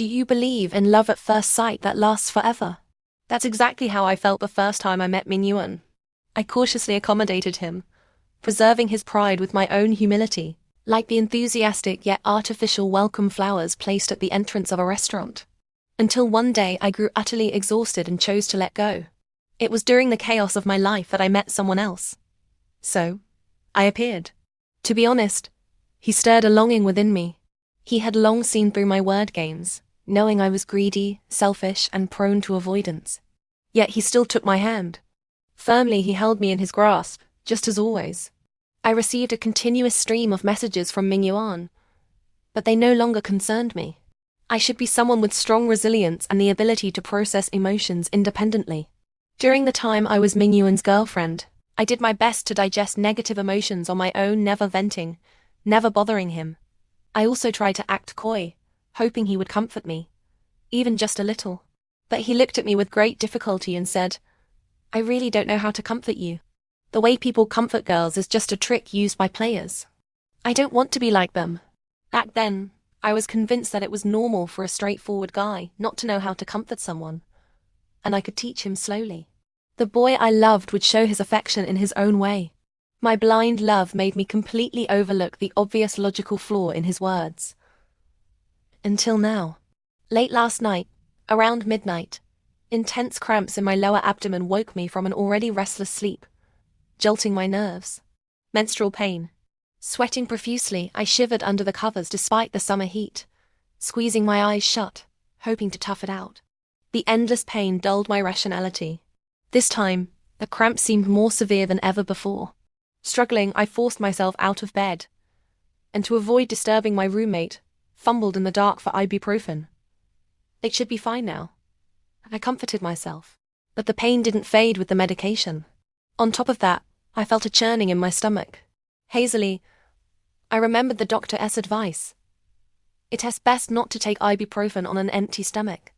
Do you believe in love at first sight that lasts forever? That's exactly how I felt the first time I met Minuan. I cautiously accommodated him, preserving his pride with my own humility, like the enthusiastic yet artificial welcome flowers placed at the entrance of a restaurant. Until one day I grew utterly exhausted and chose to let go. It was during the chaos of my life that I met someone else. So, I appeared. To be honest, he stirred a longing within me. He had long seen through my word games, knowing I was greedy, selfish, and prone to avoidance. Yet he still took my hand. Firmly he held me in his grasp, just as always. I received a continuous stream of messages from Mingyuan, but they no longer concerned me. I should be someone with strong resilience and the ability to process emotions independently. During the time I was Mingyuan's girlfriend, I did my best to digest negative emotions on my own, never venting, never bothering him. I also tried to act coy, hoping he would comfort me, even just a little. But he looked at me with great difficulty and said, "I really don't know how to comfort you. The way people comfort girls is just a trick used by players. I don't want to be like them." Back then, I was convinced that it was normal for a straightforward guy not to know how to comfort someone, and I could teach him slowly. The boy I loved would show his affection in his own way. My blind love made me completely overlook the obvious logical flaw in his words. Until now. Late last night, around midnight, intense cramps in my lower abdomen woke me from an already restless sleep, jolting my nerves. Menstrual pain. Sweating profusely, I shivered under the covers despite the summer heat, squeezing my eyes shut, hoping to tough it out. The endless pain dulled my rationality. This time, the cramps seemed more severe than ever before. Struggling, I forced myself out of bed, and to avoid disturbing my roommate, fumbled in the dark for ibuprofen. It should be fine now. I comforted myself. But the pain didn't fade with the medication. On top of that, I felt a churning in my stomach. Hazily, I remembered the doctor's advice. It is best not to take ibuprofen on an empty stomach.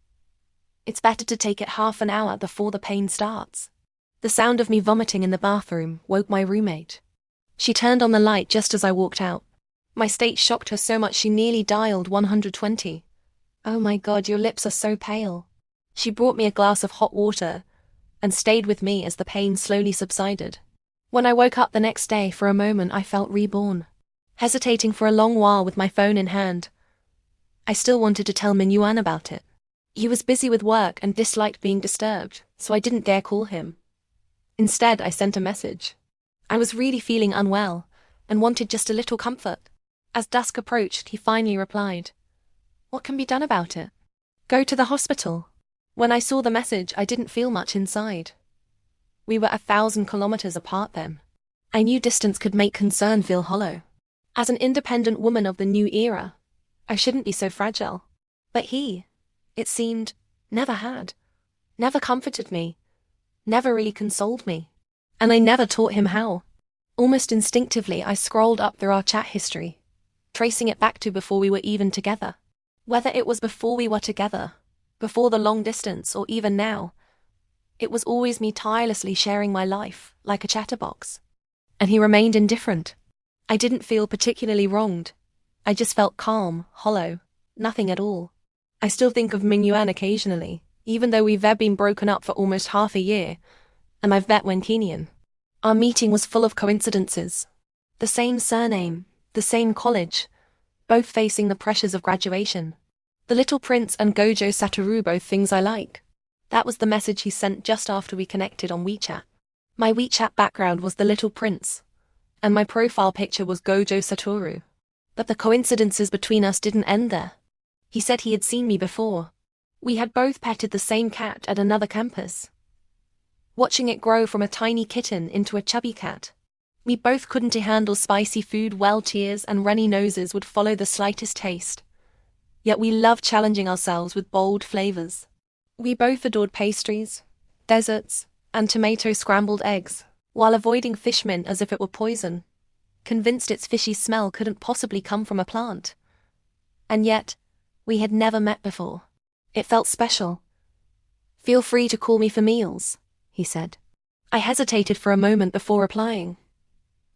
It's better to take it half an hour before the pain starts. The sound of me vomiting in the bathroom woke my roommate. She turned on the light just as I walked out. My state shocked her so much she nearly dialed 120. "Oh my God, your lips are so pale." She brought me a glass of hot water and stayed with me as the pain slowly subsided. When I woke up the next day, for a moment I felt reborn. Hesitating for a long while with my phone in hand, I still wanted to tell Minuan about it. He was busy with work and disliked being disturbed, so I didn't dare call him. Instead, I sent a message. I was really feeling unwell and wanted just a little comfort. As dusk approached, he finally replied, "What can be done about it? Go to the hospital." When I saw the message, I didn't feel much inside. We were 1,000 kilometers apart then. I knew distance could make concern feel hollow. As an independent woman of the new era, I shouldn't be so fragile. But he, it seemed, never had. Never comforted me. Never really consoled me. And I never taught him how. Almost instinctively, I scrolled up through our chat history, tracing it back to before we were even together. Whether it was before we were together, before the long distance, or even now, it was always me tirelessly sharing my life, like a chatterbox. And he remained indifferent. I didn't feel particularly wronged. I just felt calm, hollow, nothing at all. I still think of Mingyuan occasionally, even though we've been broken up for almost half a year, and I've met Wenkinian. Our meeting was full of coincidences. The same surname, the same college, both facing the pressures of graduation. The Little Prince and Gojo Satoru, both things I like. That was the message he sent just after we connected on WeChat. My WeChat background was the Little Prince, and my profile picture was Gojo Satoru. But the coincidences between us didn't end there. He said he had seen me before. We had both petted the same cat at another campus, watching it grow from a tiny kitten into a chubby cat. We both couldn't handle spicy food well. Tears and runny noses would follow the slightest taste. Yet we loved challenging ourselves with bold flavors. We both adored pastries, desserts, and tomato scrambled eggs, while avoiding fish mint as if it were poison, convinced its fishy smell couldn't possibly come from a plant. And yet, we had never met before. It felt special. "Feel free to call me for meals," he said. I hesitated for a moment before replying.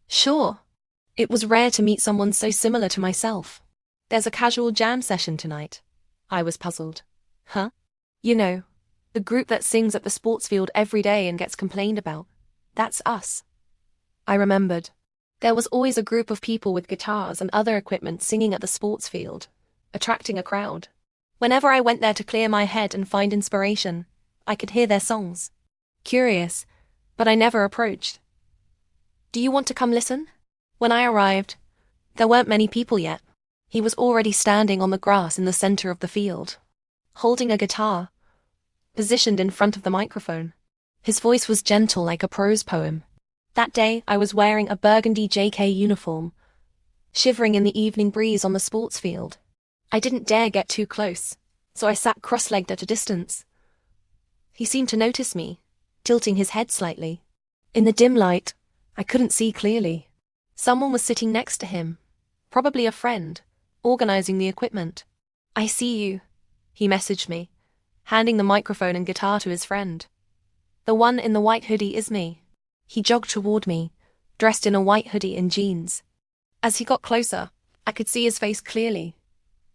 "Sure." It was rare to meet someone so similar to myself. "There's a casual jam session tonight. I was puzzled. Huh? You know, the group that sings at the sports field every day and gets complained about. That's us. I remembered. There was always a group of people with guitars and other equipment singing at the sports field, attracting a crowd. Whenever I went there to clear my head and find inspiration, I could hear their songs. Curious, but I never approached. Do you want to come listen? When I arrived, there weren't many people yet. He was already standing on the grass in the center of the field, holding a guitar, positioned in front of the microphone. His voice was gentle like a prose poem. That day, I was wearing a burgundy JK uniform, shivering in the evening breeze on the sports field. I didn't dare get too close, so I sat cross-legged at a distance. He seemed to notice me, tilting his head slightly. In the dim light, I couldn't see clearly. Someone was sitting next to him, probably a friend, organizing the equipment. I see you, he messaged me, handing the microphone and guitar to his friend. The one in the white hoodie is me. He jogged toward me, dressed in a white hoodie and jeans. As he got closer, I could see his face clearly.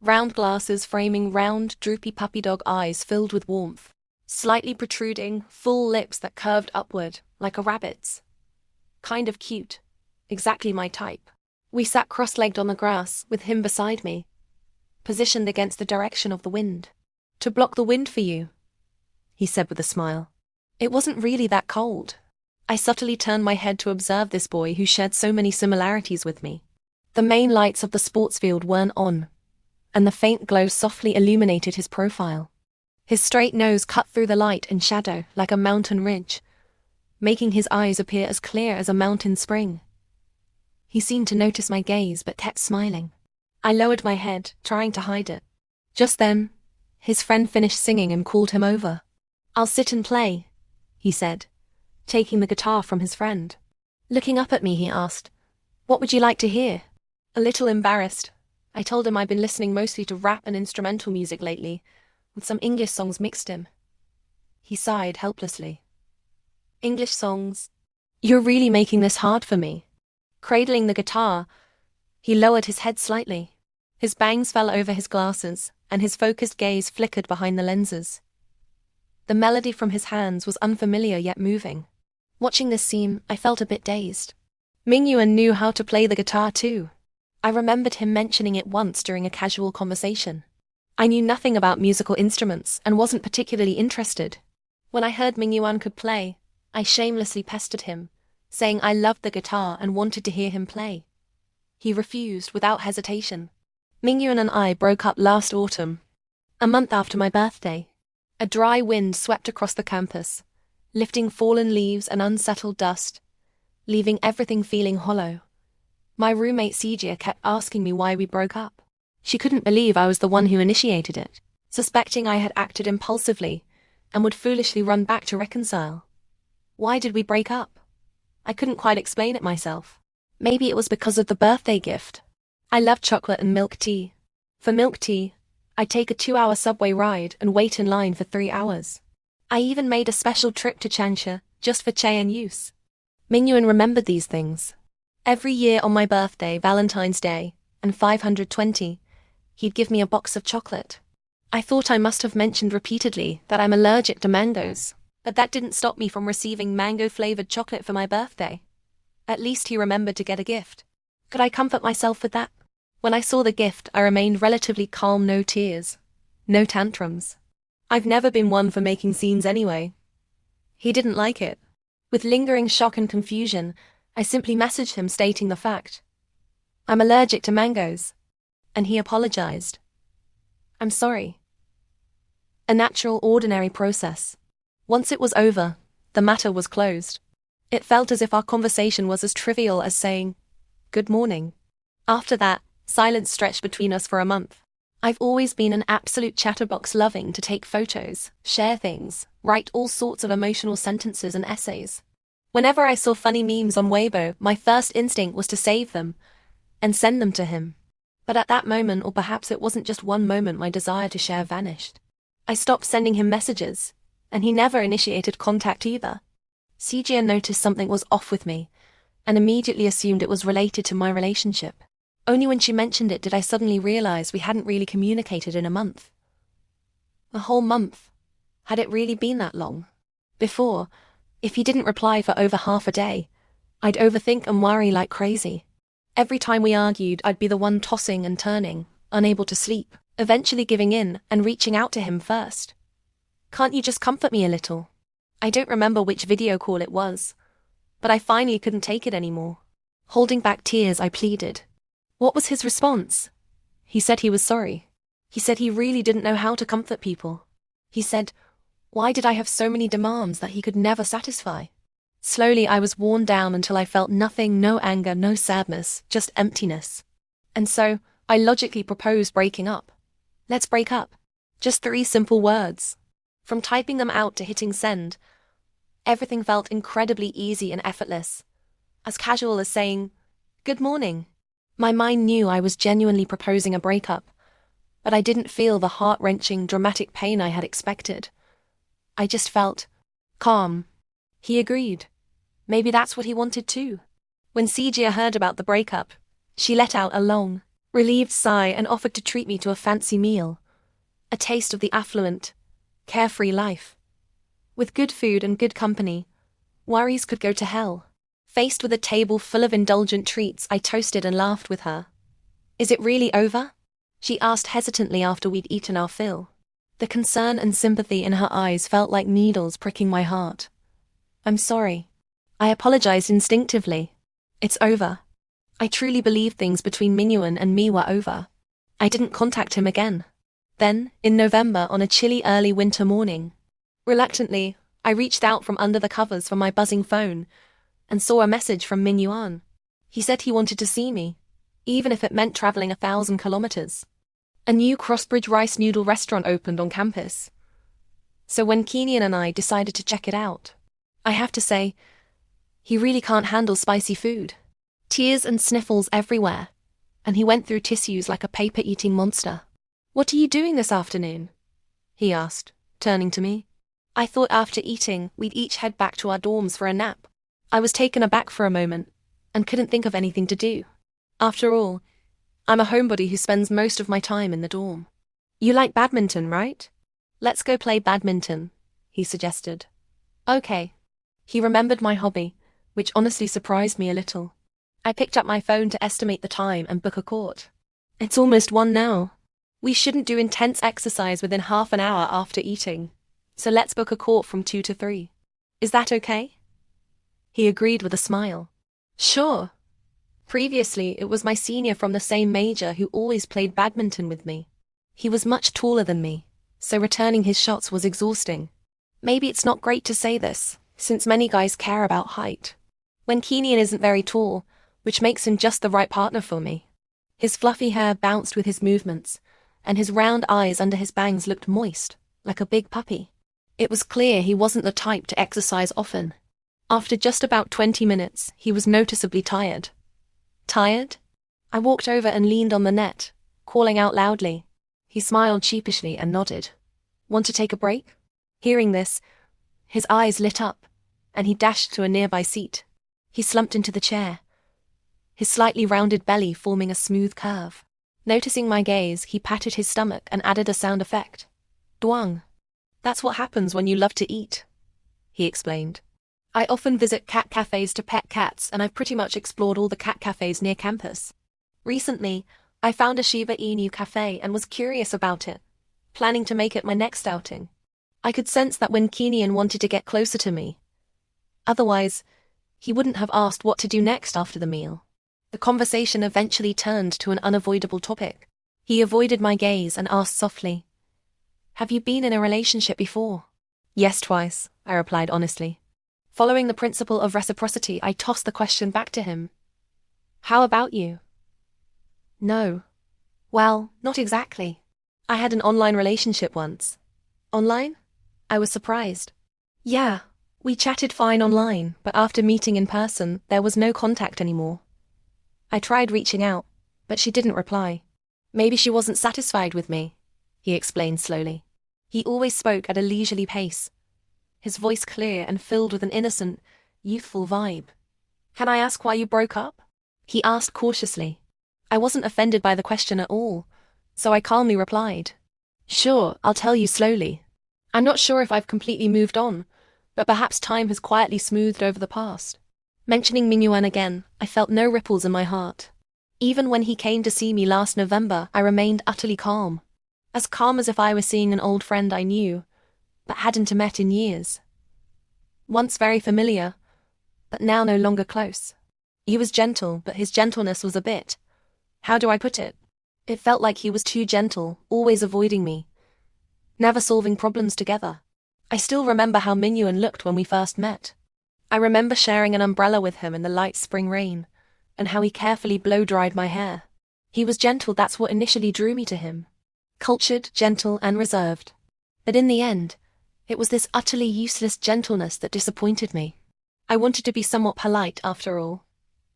Round glasses framing round, droopy puppy dog eyes filled with warmth. Slightly protruding, full lips that curved upward, like a rabbit's. Kind of cute. Exactly my type. We sat cross-legged on the grass, with him beside me, positioned against the direction of the wind. To block the wind for you, he said with a smile. It wasn't really that cold. I subtly turned my head to observe this boy who shared so many similarities with me. The main lights of the sports field weren't on, and the faint glow softly illuminated his profile. His straight nose cut through the light and shadow like a mountain ridge, making his eyes appear as clear as a mountain spring. He seemed to notice my gaze but kept smiling. I lowered my head, trying to hide it. Just then, his friend finished singing and called him over. I'll sit and play, he said, taking the guitar from his friend. Looking up at me, he asked, what would you like to hear? A little embarrassed, I told him I'd been listening mostly to rap and instrumental music lately, with some English songs mixed in. He sighed helplessly. English songs? You're really making this hard for me. Cradling the guitar, he lowered his head slightly. His bangs fell over his glasses, and his focused gaze flickered behind the lenses. The melody from his hands was unfamiliar yet moving. Watching this scene, I felt a bit dazed. Mingyuan knew how to play the guitar too. I remembered him mentioning it once during a casual conversation. I knew nothing about musical instruments and wasn't particularly interested. When I heard Mingyuan could play, I shamelessly pestered him, saying I loved the guitar and wanted to hear him play. He refused without hesitation. Mingyuan and I broke up last autumn, a month after my birthday. A dry wind swept across the campus, lifting fallen leaves and unsettled dust, leaving everything feeling hollow. My roommate Sijia kept asking me why we broke up. She couldn't believe I was the one who initiated it, suspecting I had acted impulsively and would foolishly run back to reconcile. Why did we break up? I couldn't quite explain it myself. Maybe it was because of the birthday gift. I love chocolate and milk tea. For milk tea, I'd take a 2-hour subway ride and wait in line for 3 hours. I even made a special trip to Changsha just for Cheyenne use. Mingyuan remembered these things. Every year on my birthday, Valentine's Day, and 520, he'd give me a box of chocolate. I thought I must have mentioned repeatedly that I'm allergic to mangoes, but that didn't stop me from receiving mango-flavored chocolate for my birthday. At least he remembered to get a gift. Could I comfort myself with that? When I saw the gift, I remained relatively calm, no tears, no tantrums. I've never been one for making scenes anyway. He didn't like it. With lingering shock and confusion, I simply messaged him stating the fact. I'm allergic to mangoes. And he apologized. I'm sorry. A natural, ordinary process. Once it was over, the matter was closed. It felt as if our conversation was as trivial as saying, good morning. After that, silence stretched between us for a month. I've always been an absolute chatterbox, loving to take photos, share things, write all sorts of emotional sentences and essays. Whenever I saw funny memes on Weibo, my first instinct was to save them and send them to him. But at that moment, or perhaps it wasn't just one moment, my desire to share vanished. I stopped sending him messages, and he never initiated contact either. Sijia noticed something was off with me, and immediately assumed it was related to my relationship. Only when she mentioned it did I suddenly realize we hadn't really communicated in a month. A whole month. Had it really been that long? Before, if he didn't reply for over half a day, I'd overthink and worry like crazy. Every time we argued, I'd be the one tossing and turning, unable to sleep, eventually giving in and reaching out to him first. Can't you just comfort me a little? I don't remember which video call it was, but I finally couldn't take it anymore. Holding back tears, I pleaded. What was his response? He said he was sorry. He said he really didn't know how to comfort people. He said, why did I have so many demands that he could never satisfy? Slowly I was worn down until I felt nothing, no anger, no sadness, just emptiness. And so, I logically proposed breaking up. Let's break up. Just 3 simple words. From typing them out to hitting send, everything felt incredibly easy and effortless. As casual as saying, good morning. My mind knew I was genuinely proposing a breakup, but I didn't feel the heart-wrenching, dramatic pain I had expected. I just felt calm. He agreed. Maybe that's what he wanted too. When Sijia heard about the breakup, she let out a long, relieved sigh and offered to treat me to a fancy meal. A taste of the affluent, carefree life. With good food and good company, worries could go to hell. Faced with a table full of indulgent treats, I toasted and laughed with her. Is it really over? She asked hesitantly after we'd eaten our fill. The concern and sympathy in her eyes felt like needles pricking my heart. I'm sorry. I apologized instinctively. It's over. I truly believed things between Minuan and me were over. I didn't contact him again. Then, in November, on a chilly early winter morning, reluctantly, I reached out from under the covers for my buzzing phone and saw a message from Minuan. He said he wanted to see me, even if it meant traveling 1,000 kilometers. A new Crossbridge rice noodle restaurant opened on campus. So when Keenan and I decided to check it out, I have to say, he really can't handle spicy food. Tears and sniffles everywhere, and he went through tissues like a paper-eating monster. What are you doing this afternoon? He asked, turning to me. I thought after eating, we'd each head back to our dorms for a nap. I was taken aback for a moment, and couldn't think of anything to do. After all, I'm a homebody who spends most of my time in the dorm. You like badminton, right? Let's go play badminton, he suggested. Okay. He remembered my hobby, which honestly surprised me a little. I picked up my phone to estimate the time and book a court. It's almost 1 now. We shouldn't do intense exercise within half an hour after eating, so let's book a court from 2 to 3. Is that okay? He agreed with a smile. Sure. Previously, it was my senior from the same major who always played badminton with me. He was much taller than me, so returning his shots was exhausting. Maybe it's not great to say this, since many guys care about height. When Keenan isn't very tall, which makes him just the right partner for me. His fluffy hair bounced with his movements, and his round eyes under his bangs looked moist, like a big puppy. It was clear he wasn't the type to exercise often. After just about 20 minutes, he was noticeably tired. Tired? I walked over and leaned on the net, calling out loudly. He smiled sheepishly and nodded. Want to take a break? Hearing this, his eyes lit up, and he dashed to a nearby seat. He slumped into the chair, his slightly rounded belly forming a smooth curve. Noticing my gaze, he patted his stomach and added a sound effect. Duang. That's what happens when you love to eat, he explained. I often visit cat cafes to pet cats, and I've pretty much explored all the cat cafes near campus. Recently, I found a Shiba Inu cafe and was curious about it, planning to make it my next outing. I could sense that when Keenan wanted to get closer to me. Otherwise, he wouldn't have asked what to do next after the meal. The conversation eventually turned to an unavoidable topic. He avoided my gaze and asked softly, Have you been in a relationship before? Yes, twice, I replied honestly. Following the principle of reciprocity, I tossed the question back to him. How about you? No. Well, not exactly. I had an online relationship once. Online? I was surprised. Yeah, we chatted fine online, but after meeting in person, there was no contact anymore. I tried reaching out, but she didn't reply. Maybe she wasn't satisfied with me, he explained slowly. He always spoke at a leisurely pace, his voice clear and filled with an innocent, youthful vibe. Can I ask why you broke up? He asked cautiously. I wasn't offended by the question at all, so I calmly replied. Sure, I'll tell you slowly. I'm not sure if I've completely moved on, but perhaps time has quietly smoothed over the past. Mentioning Mingyuan again, I felt no ripples in my heart. Even when he came to see me last November, I remained utterly calm. As calm as if I were seeing an old friend I knew, but hadn't met in years. Once very familiar, but now no longer close. He was gentle, but his gentleness was a bit— how do I put it? It felt like he was too gentle, always avoiding me. Never solving problems together. I still remember how Minuan looked when we first met. I remember sharing an umbrella with him in the light spring rain, and how he carefully blow-dried my hair. He was gentle, that's what initially drew me to him. Cultured, gentle, and reserved. But in the end, it was this utterly useless gentleness that disappointed me. I wanted to be somewhat polite after all.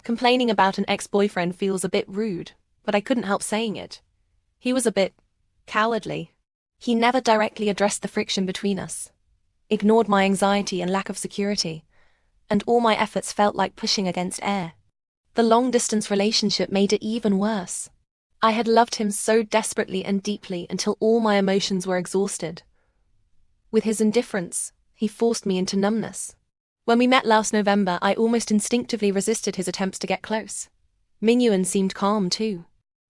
Complaining about an ex-boyfriend feels a bit rude, but I couldn't help saying it. He was a bit cowardly. He never directly addressed the friction between us, ignored my anxiety and lack of security, and all my efforts felt like pushing against air. The long-distance relationship made it even worse. I had loved him so desperately and deeply until all my emotions were exhausted. With his indifference, he forced me into numbness. When we met last November, I almost instinctively resisted his attempts to get close. Minuan seemed calm too.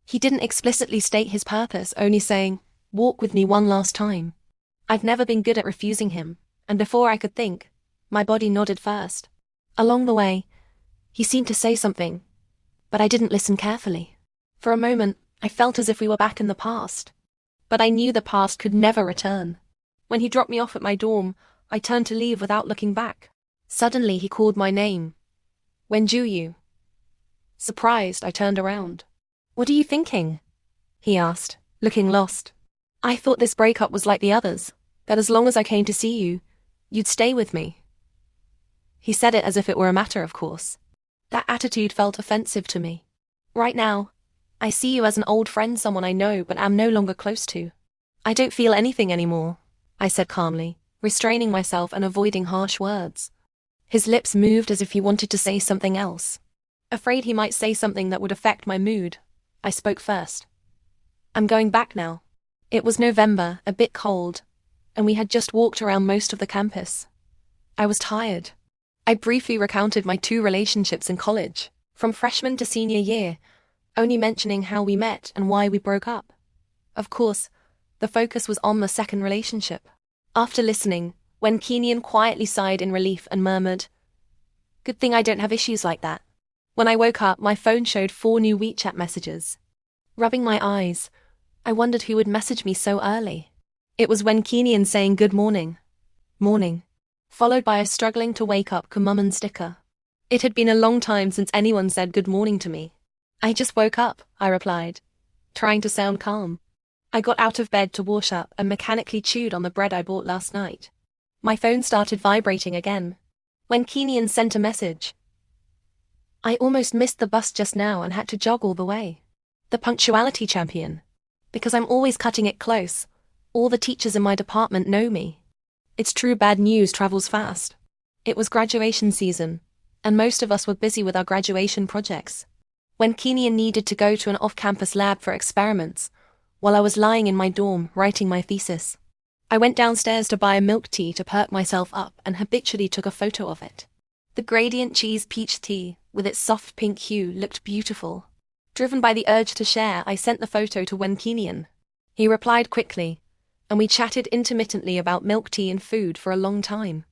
He didn't explicitly state his purpose, only saying, "Walk with me one last time." I've never been good at refusing him, and before I could think, my body nodded first. Along the way, he seemed to say something, but I didn't listen carefully. For a moment, I felt as if we were back in the past. But I knew the past could never return. When he dropped me off at my dorm, I turned to leave without looking back. Suddenly he called my name. "Wenjuyu." Surprised, I turned around. "What are you thinking?" he asked, looking lost. "I thought this breakup was like the others, that as long as I came to see you, you'd stay with me." He said it as if it were a matter of course. That attitude felt offensive to me. Right now, I see you as an old friend, someone I know but am no longer close to. "I don't feel anything anymore," I said calmly, restraining myself and avoiding harsh words. His lips moved as if he wanted to say something else. Afraid he might say something that would affect my mood, I spoke first. "I'm going back now." It was November, a bit cold, and we had just walked around most of the campus. I was tired. I briefly recounted my 2 relationships in college, from freshman to senior year, only mentioning how we met and why we broke up. Of course, the focus was on the second relationship. After listening, when Keenan quietly sighed in relief and murmured, "Good thing I don't have issues like that." When I woke up, my phone showed 4 new WeChat messages. Rubbing my eyes, I wondered who would message me so early. It was when Keenan saying good morning. Morning. Followed by a struggling to wake up Kumumon sticker. It had been a long time since anyone said good morning to me. "I just woke up," I replied, trying to sound calm. I got out of bed to wash up and mechanically chewed on the bread I bought last night. My phone started vibrating again. When Keenan sent a message. "I almost missed the bus just now and had to jog all the way." The punctuality champion. Because I'm always cutting it close. All the teachers in my department know me. It's true, bad news travels fast. It was graduation season, and most of us were busy with our graduation projects. When Keenan needed to go to an off-campus lab for experiments, while I was lying in my dorm writing my thesis. I went downstairs to buy a milk tea to perk myself up and habitually took a photo of it. The gradient cheese peach tea, with its soft pink hue, looked beautiful. Driven by the urge to share, I sent the photo to Keenan. He replied quickly, and we chatted intermittently about milk tea and food for a long time.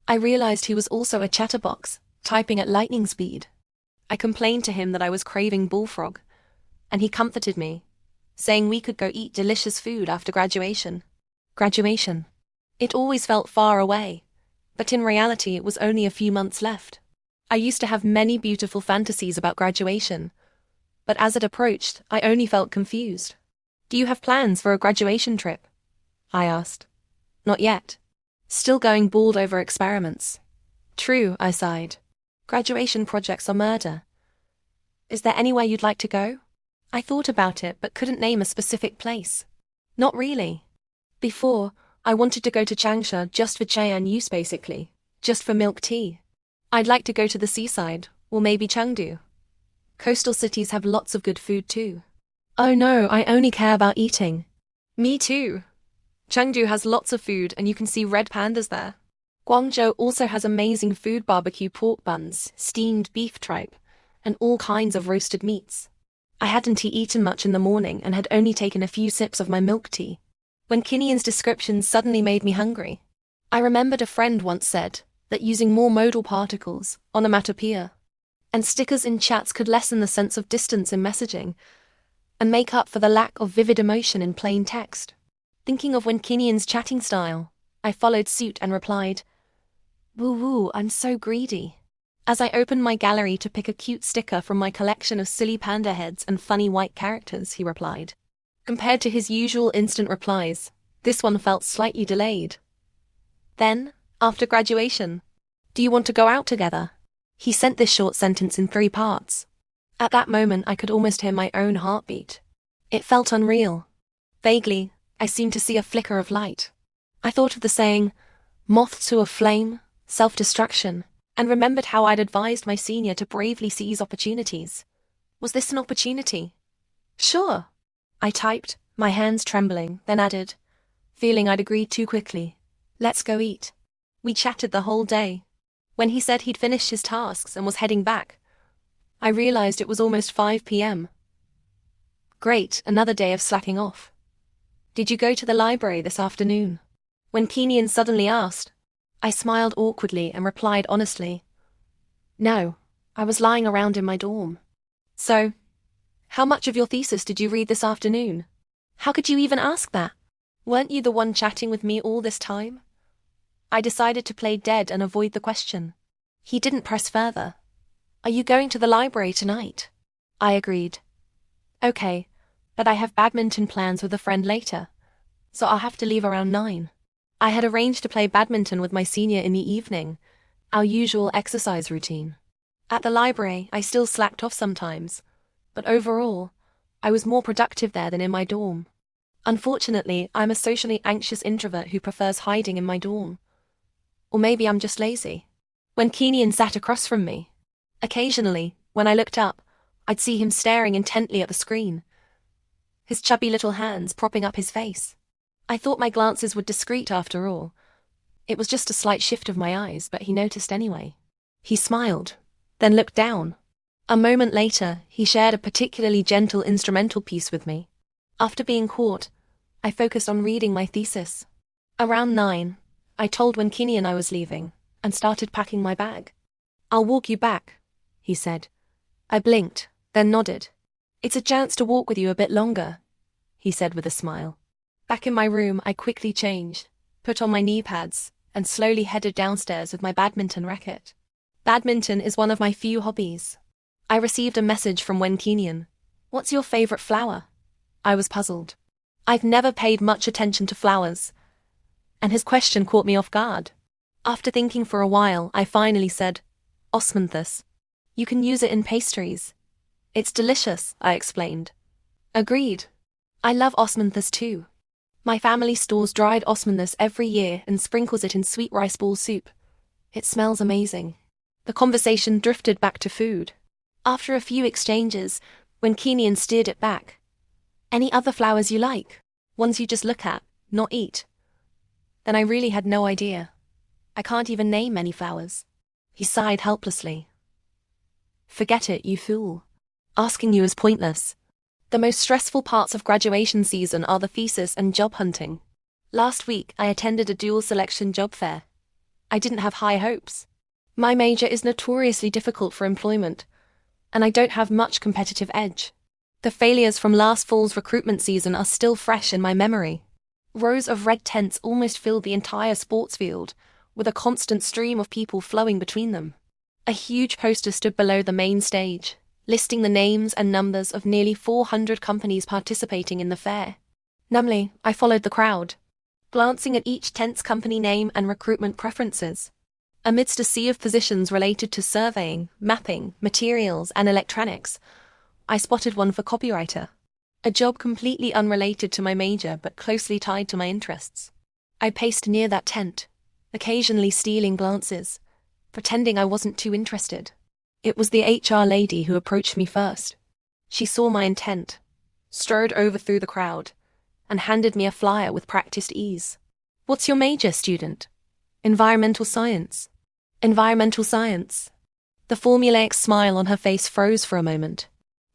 I realized he was also a chatterbox, typing at lightning speed. I complained to him that I was craving bullfrog, and he comforted me, saying we could go eat delicious food after graduation. Graduation. It always felt far away, but in reality it was only a few months left. I used to have many beautiful fantasies about graduation, but as it approached, I only felt confused. "Do you have plans for a graduation trip?" I asked. "Not yet. Still going bald over experiments." "True," I sighed. "Graduation projects are murder. Is there anywhere you'd like to go?" I thought about it but couldn't name a specific place. Not really. Before, I wanted to go to Changsha just for Cheon use basically, just for milk tea. I'd like to go to the seaside, or maybe Chengdu. Coastal cities have lots of good food too. "Oh no, I only care about eating." "Me too. Chengdu has lots of food and you can see red pandas there. Guangzhou also has amazing food: barbecue pork buns, steamed beef tripe, and all kinds of roasted meats. I hadn't eaten much in the morning and had only taken a few sips of my milk tea when Kinian's descriptions suddenly made me hungry. I remembered a friend once said that using more modal particles, onomatopoeia, and stickers in chats could lessen the sense of distance in messaging and make up for the lack of vivid emotion in plain text. Thinking of when Kinian's chatting style, I followed suit and replied, "Woo woo, I'm so greedy." As I opened my gallery to pick a cute sticker from my collection of silly panda heads and funny white characters, he replied. Compared to his usual instant replies, this one felt slightly delayed. Then, after graduation, "Do you want to go out together?" He sent this short sentence in 3 parts. At that moment I could almost hear my own heartbeat. It felt unreal. Vaguely, I seemed to see a flicker of light. I thought of the saying, "moth to a flame, self-destruction," and remembered how I'd advised my senior to bravely seize opportunities. Was this an opportunity? "Sure," I typed, my hands trembling, then added, feeling I'd agreed too quickly, "Let's go eat." We chatted the whole day. When he said he'd finished his tasks and was heading back, I realized it was almost 5 p.m. Great, another day of slacking off. "Did you go to the library this afternoon?" When Kinian suddenly asked, I smiled awkwardly and replied honestly, "No, I was lying around in my dorm." "So, how much of your thesis did you read this afternoon?" "How could you even ask that? Weren't you the one chatting with me all this time?" I decided to play dead and avoid the question. He didn't press further. "Are you going to the library tonight?" I agreed. "Okay, but I have badminton plans with a friend later, so I'll have to leave around 9. I had arranged to play badminton with my senior in the evening, our usual exercise routine. At the library, I still slacked off sometimes, but overall, I was more productive there than in my dorm. Unfortunately, I'm a socially anxious introvert who prefers hiding in my dorm. Or maybe I'm just lazy. When Kinian sat across from me, occasionally, when I looked up, I'd see him staring intently at the screen, his chubby little hands propping up his face. I thought my glances were discreet after all. It was just a slight shift of my eyes, but he noticed anyway. He smiled, then looked down. A moment later, he shared a particularly gentle instrumental piece with me. After being caught, I focused on reading my thesis. Around 9, I told when Kinian I was leaving, and started packing my bag. "I'll walk you back," he said. I blinked, then nodded. "It's a chance to walk with you a bit longer," he said with a smile. Back in my room, I quickly changed, put on my knee pads, and slowly headed downstairs with my badminton racket. Badminton is one of my few hobbies. I received a message from Wen Kinian. "What's your favorite flower?" I was puzzled. I've never paid much attention to flowers, and his question caught me off guard. After thinking for a while, I finally said, "Osmanthus. You can use it in pastries. It's delicious," I explained. "Agreed. I love osmanthus too. My family stores dried osmanthus every year and sprinkles it in sweet rice ball soup. It smells amazing." The conversation drifted back to food. After a few exchanges, when Kinian steered it back, "Any other flowers you like? Ones you just look at, not eat?" Then I really had no idea. I can't even name many flowers. He sighed helplessly. "Forget it, you fool. Asking you is pointless. The most stressful parts of graduation season are the thesis and job hunting. Last week, I attended a dual selection job fair. I didn't have high hopes. My major is notoriously difficult for employment, and I don't have much competitive edge. The failures from last fall's recruitment season are still fresh in my memory. Rows of red tents almost filled the entire sports field, with a constant stream of people flowing between them. A huge poster stood below the main stage, listing the names and numbers of nearly 400 companies participating in the fair. Numbly, I followed the crowd, glancing at each tent's company name and recruitment preferences. Amidst a sea of positions related to surveying, mapping, materials, and electronics, I spotted one for copywriter, a job completely unrelated to my major but closely tied to my interests. I paced near that tent, occasionally stealing glances, pretending I wasn't too interested. It was the HR lady who approached me first. She saw my intent, strode over through the crowd, and handed me a flyer with practiced ease. What's your major, student? Environmental science. Environmental science. The formulaic smile on her face froze for a moment.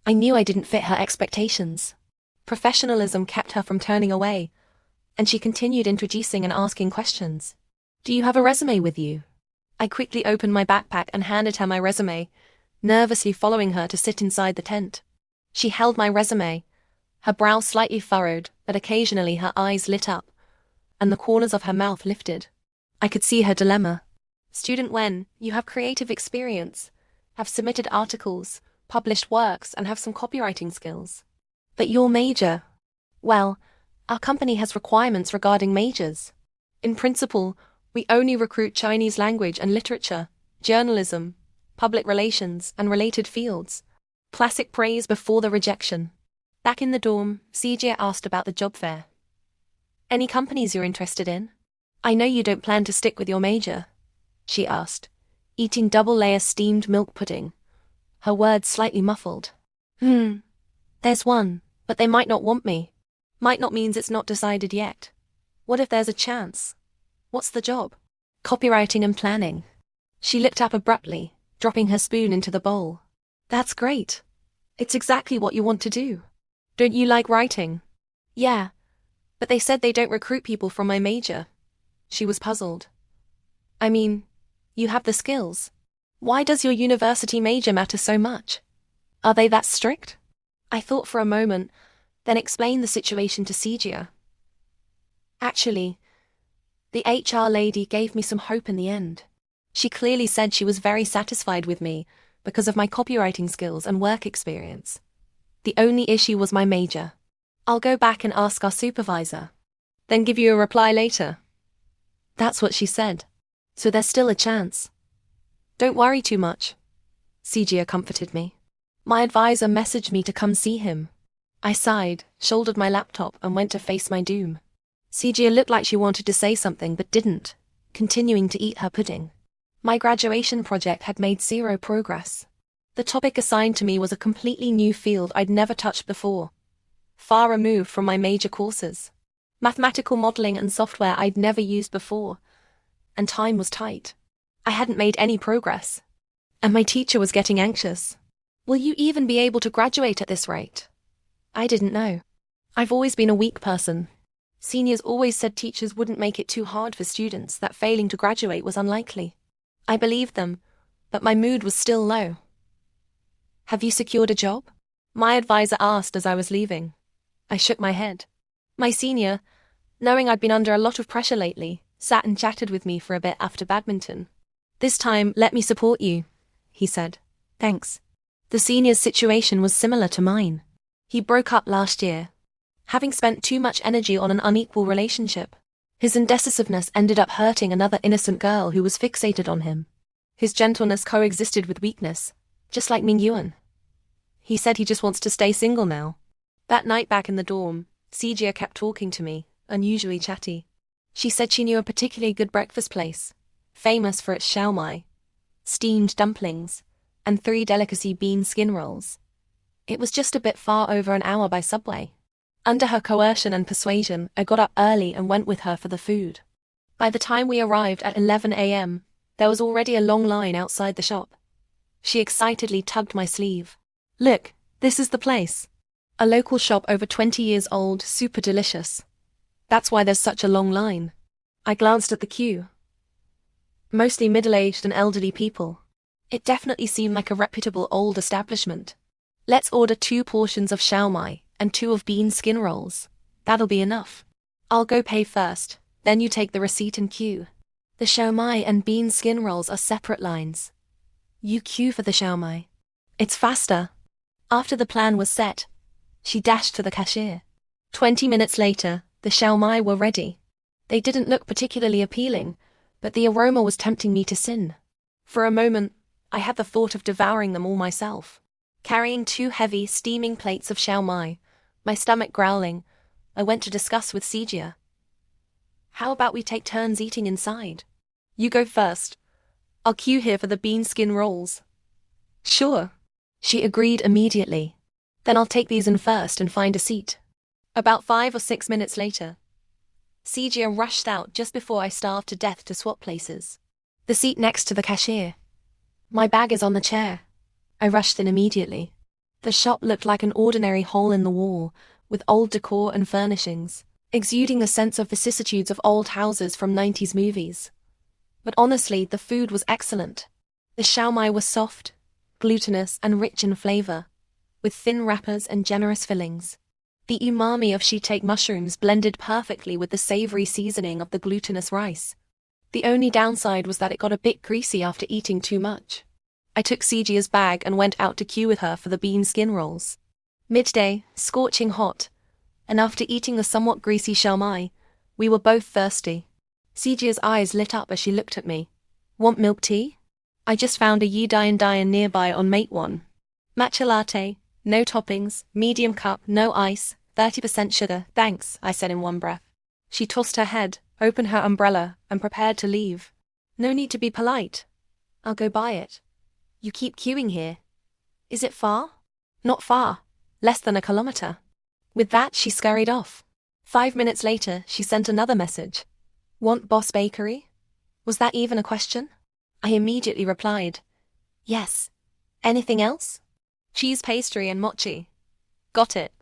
I knew I didn't fit her expectations. Professionalism kept her from turning away, and she continued introducing and asking questions. Do you have a resume with you? I quickly opened my backpack and handed her my resume, nervously following her to sit inside the tent. She held my resume, her brow slightly furrowed, but occasionally her eyes lit up, and the corners of her mouth lifted. I could see her dilemma. Student Wen, you have creative experience, have submitted articles, published works, and have some copywriting skills. But your major? Well, our company has requirements regarding majors. In principle, we only recruit Chinese language and literature, journalism, public relations, and related fields. Classic praise before the rejection. Back in the dorm, CJ asked about the job fair. Any companies you're interested in? I know you don't plan to stick with your major, she asked, eating double-layer steamed milk pudding, her words slightly muffled. There's one, but they might not want me. Might not means it's not decided yet. What if there's a chance? What's the job? Copywriting and planning. She looked up abruptly, dropping her spoon into the bowl. That's great. It's exactly what you want to do. Don't you like writing? Yeah, but they said they don't recruit people from my major. She was puzzled. I mean, you have the skills. Why does your university major matter so much? Are they that strict? I thought for a moment, then explained the situation to Sijia. Actually, the HR lady gave me some hope in the end. She clearly said she was very satisfied with me because of my copywriting skills and work experience. The only issue was my major. I'll go back and ask our supervisor, then give you a reply later. That's what she said. So there's still a chance. Don't worry too much. Sijia comforted me. My advisor messaged me to come see him. I sighed, shouldered my laptop, and went to face my doom. Sijia looked like she wanted to say something but didn't, continuing to eat her pudding. My graduation project had made zero progress. The topic assigned to me was a completely new field I'd never touched before, far removed from my major courses. Mathematical modeling and software I'd never used before, and time was tight. I hadn't made any progress, and my teacher was getting anxious. Will you even be able to graduate at this rate? I didn't know. I've always been a weak person. Seniors always said teachers wouldn't make it too hard for students, that failing to graduate was unlikely. I believed them, but my mood was still low. Have you secured a job? My advisor asked as I was leaving. I shook my head. My senior, knowing I'd been under a lot of pressure lately, sat and chatted with me for a bit after badminton. This time, let me support you, he said. Thanks. The senior's situation was similar to mine. He broke up last year, having spent too much energy on an unequal relationship. His indecisiveness ended up hurting another innocent girl who was fixated on him. His gentleness coexisted with weakness, just like Mingyuan. He said he just wants to stay single now. That night back in the dorm, Sijia kept talking to me, unusually chatty. She said she knew a particularly good breakfast place, famous for its xiaomai, steamed dumplings, and 3 delicacy bean skin rolls. It was just a bit far over an hour by subway. Under her coercion and persuasion, I got up early and went with her for the food. By the time we arrived at 11 a.m., there was already a long line outside the shop. She excitedly tugged my sleeve. Look, this is the place. A local shop over 20 years old, super delicious. That's why there's such a long line. I glanced at the queue. Mostly middle-aged and elderly people. It definitely seemed like a reputable old establishment. Let's order 2 portions of xiaomai and 2 of bean skin rolls. That'll be enough. I'll go pay first, then you take the receipt and queue. The xiaomai and bean skin rolls are separate lines. You queue for the xiaomai. It's faster. After the plan was set, she dashed to the cashier. 20 minutes later, the xiaomai were ready. They didn't look particularly appealing, but the aroma was tempting me to sin. For a moment, I had the thought of devouring them all myself. Carrying 2 heavy, steaming plates of xiaomai, my stomach growling, I went to discuss with Sijia. How about we take turns eating inside? You go first. I'll queue here for the bean skin rolls. Sure. She agreed immediately. Then I'll take these in first and find a seat. About 5 or 6 minutes later, Sijia rushed out just before I starved to death to swap places. The seat next to the cashier. My bag is on the chair. I rushed in immediately. The shop looked like an ordinary hole in the wall, with old decor and furnishings, exuding the sense of vicissitudes of old houses from 90s movies. But honestly, the food was excellent. The xiaomai was soft, glutinous and rich in flavor, with thin wrappers and generous fillings. The umami of shiitake mushrooms blended perfectly with the savory seasoning of the glutinous rice. The only downside was that it got a bit greasy after eating too much. I took Sijia's bag and went out to queue with her for the bean skin rolls. Midday, scorching hot, and after eating the somewhat greasy xiaomai, we were both thirsty. Sijia's eyes lit up as she looked at me. Want milk tea? I just found a Yidian nearby on Mate 1. Matcha latte, no toppings, medium cup, no ice, 30% sugar, thanks, I said in one breath. She tossed her head, opened her umbrella, and prepared to leave. No need to be polite. I'll go buy it. You keep queuing here. Is it far? Not far. Less than a kilometer. With that, she scurried off. 5 minutes later, she sent another message. Want Boss Bakery? Was that even a question? I immediately replied, yes. Anything else? Cheese pastry and mochi. Got it.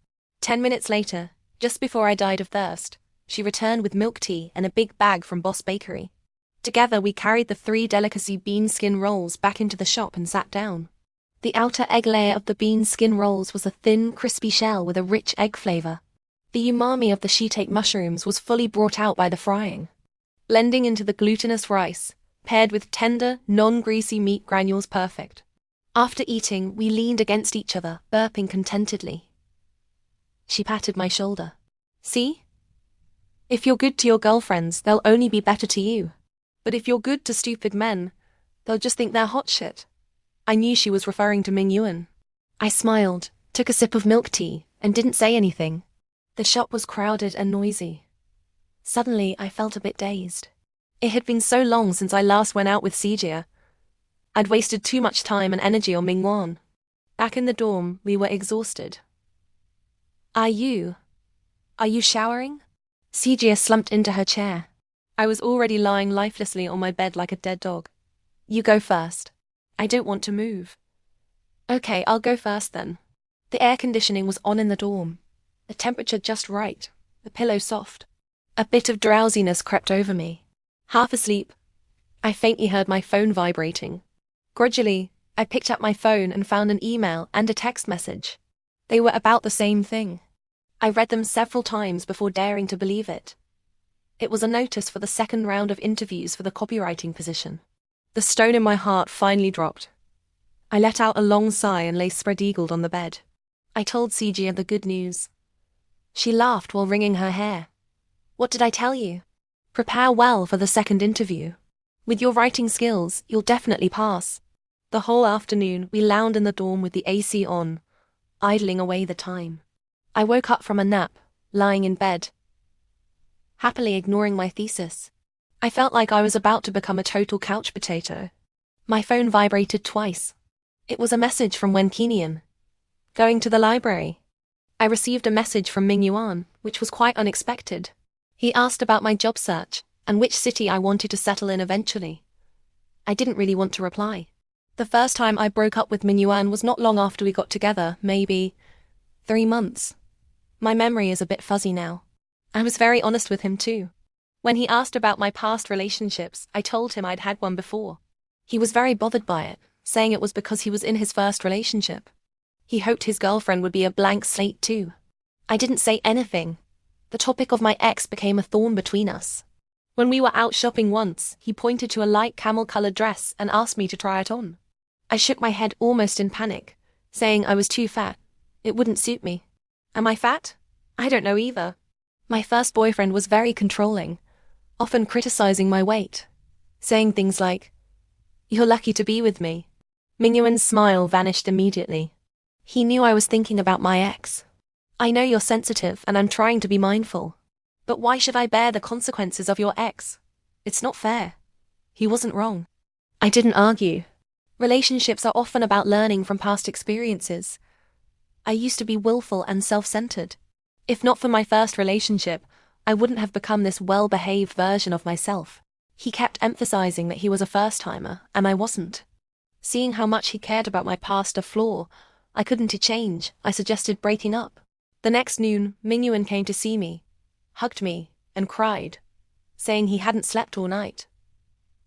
10 minutes later, just before I died of thirst, she returned with milk tea and a big bag from Boss Bakery. Together we carried the 3 delicacy bean skin rolls back into the shop and sat down. The outer egg layer of the bean skin rolls was a thin, crispy shell with a rich egg flavor. The umami of the shiitake mushrooms was fully brought out by the frying, blending into the glutinous rice, paired with tender, non-greasy meat granules perfect. After eating, we leaned against each other, burping contentedly. She patted my shoulder. See? If you're good to your girlfriends, they'll only be better to you. But if you're good to stupid men, they'll just think they're hot shit. I knew she was referring to Ming Yuan. I smiled, took a sip of milk tea, and didn't say anything. The shop was crowded and noisy. Suddenly, I felt a bit dazed. It had been so long since I last went out with Sijia. I'd wasted too much time and energy on Ming Yuan. Back in the dorm, we were exhausted. Are you showering? Sijia slumped into her chair. I was already lying lifelessly on my bed like a dead dog. You go first. I don't want to move. Okay, I'll go first then. The air conditioning was on in the dorm. The temperature just right, the pillow soft. A bit of drowsiness crept over me. Half asleep, I faintly heard my phone vibrating. Gradually, I picked up my phone and found an email and a text message. They were about the same thing. I read them several times before daring to believe it. It was a notice for the second round of interviews for the copywriting position. The stone in my heart finally dropped. I let out a long sigh and lay spread-eagled on the bed. I told Sijia the good news. She laughed while wringing her hair. What did I tell you? Prepare well for the second interview. With your writing skills, you'll definitely pass. The whole afternoon, we lounged in the dorm with the AC on, idling away the time. I woke up from a nap, lying in bed, happily ignoring my thesis. I felt like I was about to become a total couch potato. My phone vibrated twice. It was a message from Wen Kenian. Going to the library. I received a message from Ming Yuan, which was quite unexpected. He asked about my job search, and which city I wanted to settle in eventually. I didn't really want to reply. The first time I broke up with Ming Yuan was not long after we got together, maybe 3 months. My memory is a bit fuzzy now. I was very honest with him too. When he asked about my past relationships, I told him I'd had one before. He was very bothered by it, saying it was because he was in his first relationship. He hoped his girlfriend would be a blank slate too. I didn't say anything. The topic of my ex became a thorn between us. When we were out shopping once, he pointed to a light camel-colored dress and asked me to try it on. I shook my head almost in panic, saying I was too fat. It wouldn't suit me. Am I fat? I don't know either. My first boyfriend was very controlling, often criticizing my weight, saying things like, "You're lucky to be with me." Ming Yuan's smile vanished immediately. He knew I was thinking about my ex. I know you're sensitive and I'm trying to be mindful. But why should I bear the consequences of your ex? It's not fair. He wasn't wrong. I didn't argue. Relationships are often about learning from past experiences. I used to be willful and self-centered. If not for my first relationship, I wouldn't have become this well-behaved version of myself. He kept emphasizing that he was a first-timer, and I wasn't. Seeing how much he cared about my past a flaw I couldn't change, I suggested breaking up. The next noon, Mingyuan came to see me, hugged me, and cried, saying he hadn't slept all night.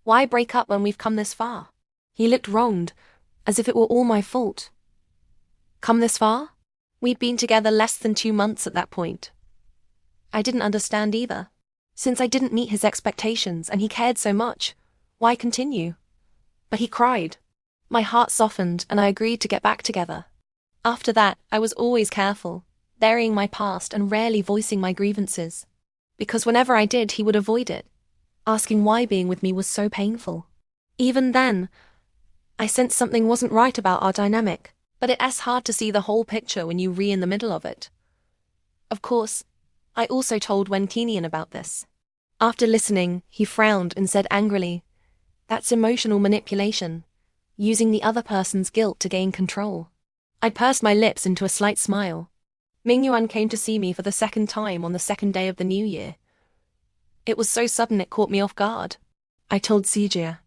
Why break up when we've come this far? He looked wronged, as if it were all my fault. Come this far? We'd been together less than 2 months at that point. I didn't understand either. Since I didn't meet his expectations and he cared so much, why continue? But he cried. My heart softened and I agreed to get back together. After that, I was always careful, burying my past and rarely voicing my grievances. Because whenever I did, he would avoid it, asking why being with me was so painful. Even then, I sensed something wasn't right about our dynamic, but it's hard to see the whole picture when you're in the middle of it. Of course, I also told Wen Qinian about this. After listening, he frowned and said angrily, "That's emotional manipulation, using the other person's guilt to gain control." I pursed my lips into a slight smile. Mingyuan came to see me for the second time on the second day of the new year. It was so sudden it caught me off guard. I told Sijia,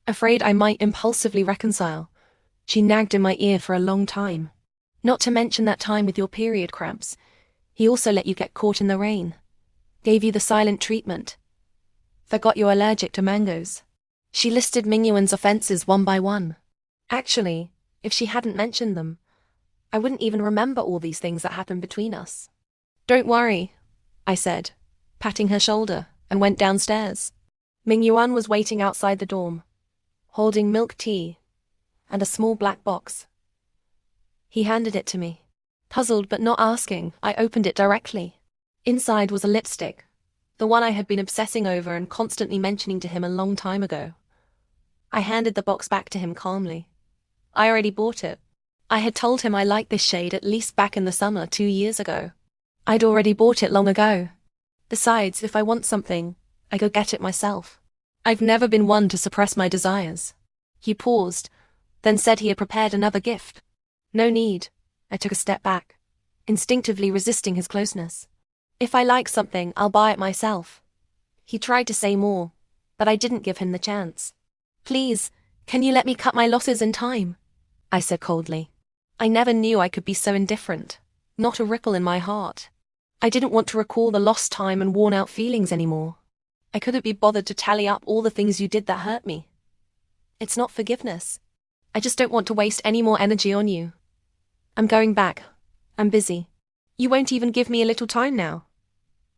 afraid I might impulsively reconcile. She nagged in my ear for a long time. Not to mention that time with your period cramps. He also let you get caught in the rain. Gave you the silent treatment. Forgot you're allergic to mangoes. She listed Mingyuan's offenses one by one. Actually, if she hadn't mentioned them, I wouldn't even remember all these things that happened between us. Don't worry, I said, patting her shoulder, and went downstairs. Mingyuan was waiting outside the dorm, holding milk tea and a small black box. He handed it to me. Puzzled but not asking, I opened it directly. Inside was a lipstick, the one I had been obsessing over and constantly mentioning to him a long time ago. I handed the box back to him calmly. I already bought it. I had told him I liked this shade at least back in the summer 2 years ago. I'd already bought it long ago. Besides, if I want something, I go get it myself. I've never been one to suppress my desires. He paused, then said he had prepared another gift. No need. I took a step back, instinctively resisting his closeness. If I like something, I'll buy it myself. He tried to say more, but I didn't give him the chance. Please, can you let me cut my losses in time? I said coldly. I never knew I could be so indifferent. Not a ripple in my heart. I didn't want to recall the lost time and worn-out feelings anymore. I couldn't be bothered to tally up all the things you did that hurt me. It's not forgiveness. I just don't want to waste any more energy on you. I'm going back. I'm busy. You won't even give me a little time now,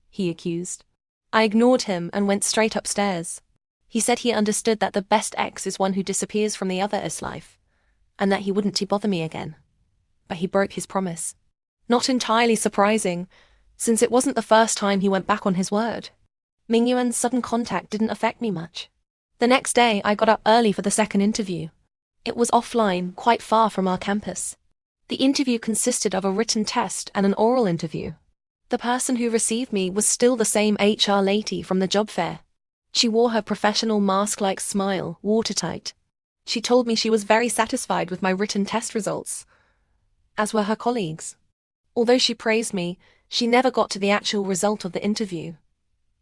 he accused. I ignored him and went straight upstairs. He said he understood that the best ex is one who disappears from the other's life, and that he wouldn't bother me again. But he broke his promise. Not entirely surprising, since it wasn't the first time he went back on his word. Mingyuan's sudden contact didn't affect me much. The next day, I got up early for the second interview. It was offline, quite far from our campus. The interview consisted of a written test and an oral interview. The person who received me was still the same HR lady from the job fair. She wore her professional mask-like smile, watertight. She told me she was very satisfied with my written test results, as were her colleagues. Although she praised me, she never got to the actual result of the interview.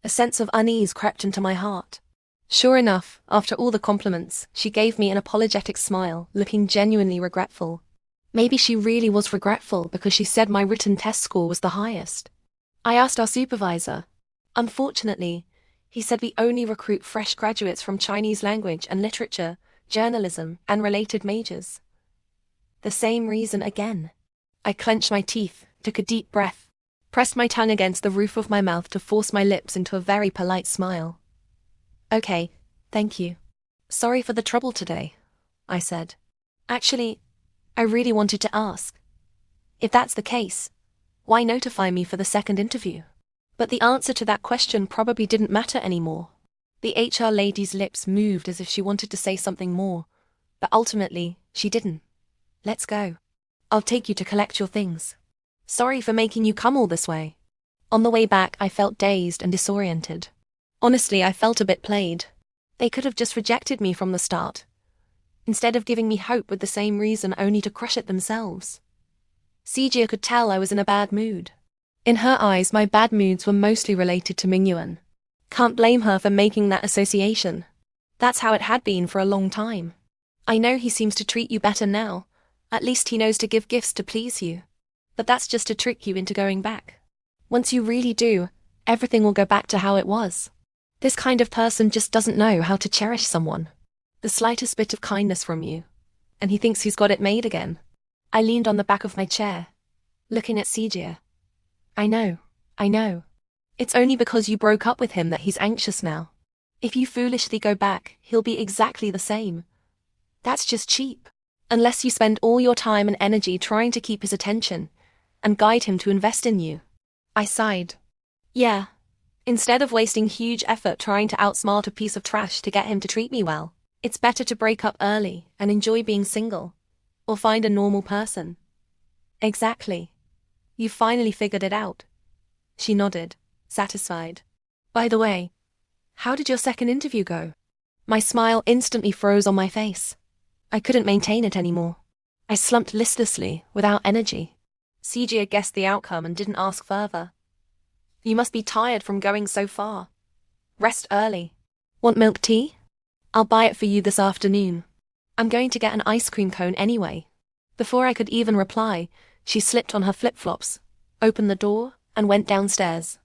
A sense of unease crept into my heart. Sure enough, after all the compliments, she gave me an apologetic smile, looking genuinely regretful. Maybe she really was regretful because she said my written test score was the highest. I asked our supervisor. Unfortunately, he said we only recruit fresh graduates from Chinese language and literature, journalism, and related majors. The same reason again. I clenched my teeth, took a deep breath, pressed my tongue against the roof of my mouth to force my lips into a very polite smile. Okay, thank you. Sorry for the trouble today, I said. Actually, I really wanted to ask. If that's the case, why notify me for the second interview? But the answer to that question probably didn't matter anymore. The HR lady's lips moved as if she wanted to say something more, but ultimately, she didn't. Let's go. I'll take you to collect your things. Sorry for making you come all this way. On the way back, I felt dazed and disoriented. Honestly, I felt a bit played. They could have just rejected me from the start, instead of giving me hope with the same reason only to crush it themselves. Sijia could tell I was in a bad mood. In her eyes, my bad moods were mostly related to Mingyuan. Can't blame her for making that association. That's how it had been for a long time. I know he seems to treat you better now. At least he knows to give gifts to please you. But that's just to trick you into going back. Once you really do, everything will go back to how it was. This kind of person just doesn't know how to cherish someone. The slightest bit of kindness from you, and he thinks he's got it made again. I leaned on the back of my chair, looking at Sijia. I know. It's only because you broke up with him that he's anxious now. If you foolishly go back, he'll be exactly the same. That's just cheap. Unless you spend all your time and energy trying to keep his attention and guide him to invest in you. I sighed. Yeah. Instead of wasting huge effort trying to outsmart a piece of trash to get him to treat me well, it's better to break up early and enjoy being single. Or find a normal person. Exactly. You finally figured it out. She nodded, satisfied. By the way, how did your second interview go? My smile instantly froze on my face. I couldn't maintain it anymore. I slumped listlessly, without energy. Sijia guessed the outcome and didn't ask further. You must be tired from going so far. Rest early. Want milk tea? I'll buy it for you this afternoon. I'm going to get an ice cream cone anyway. Before I could even reply, she slipped on her flip-flops, opened the door, and went downstairs.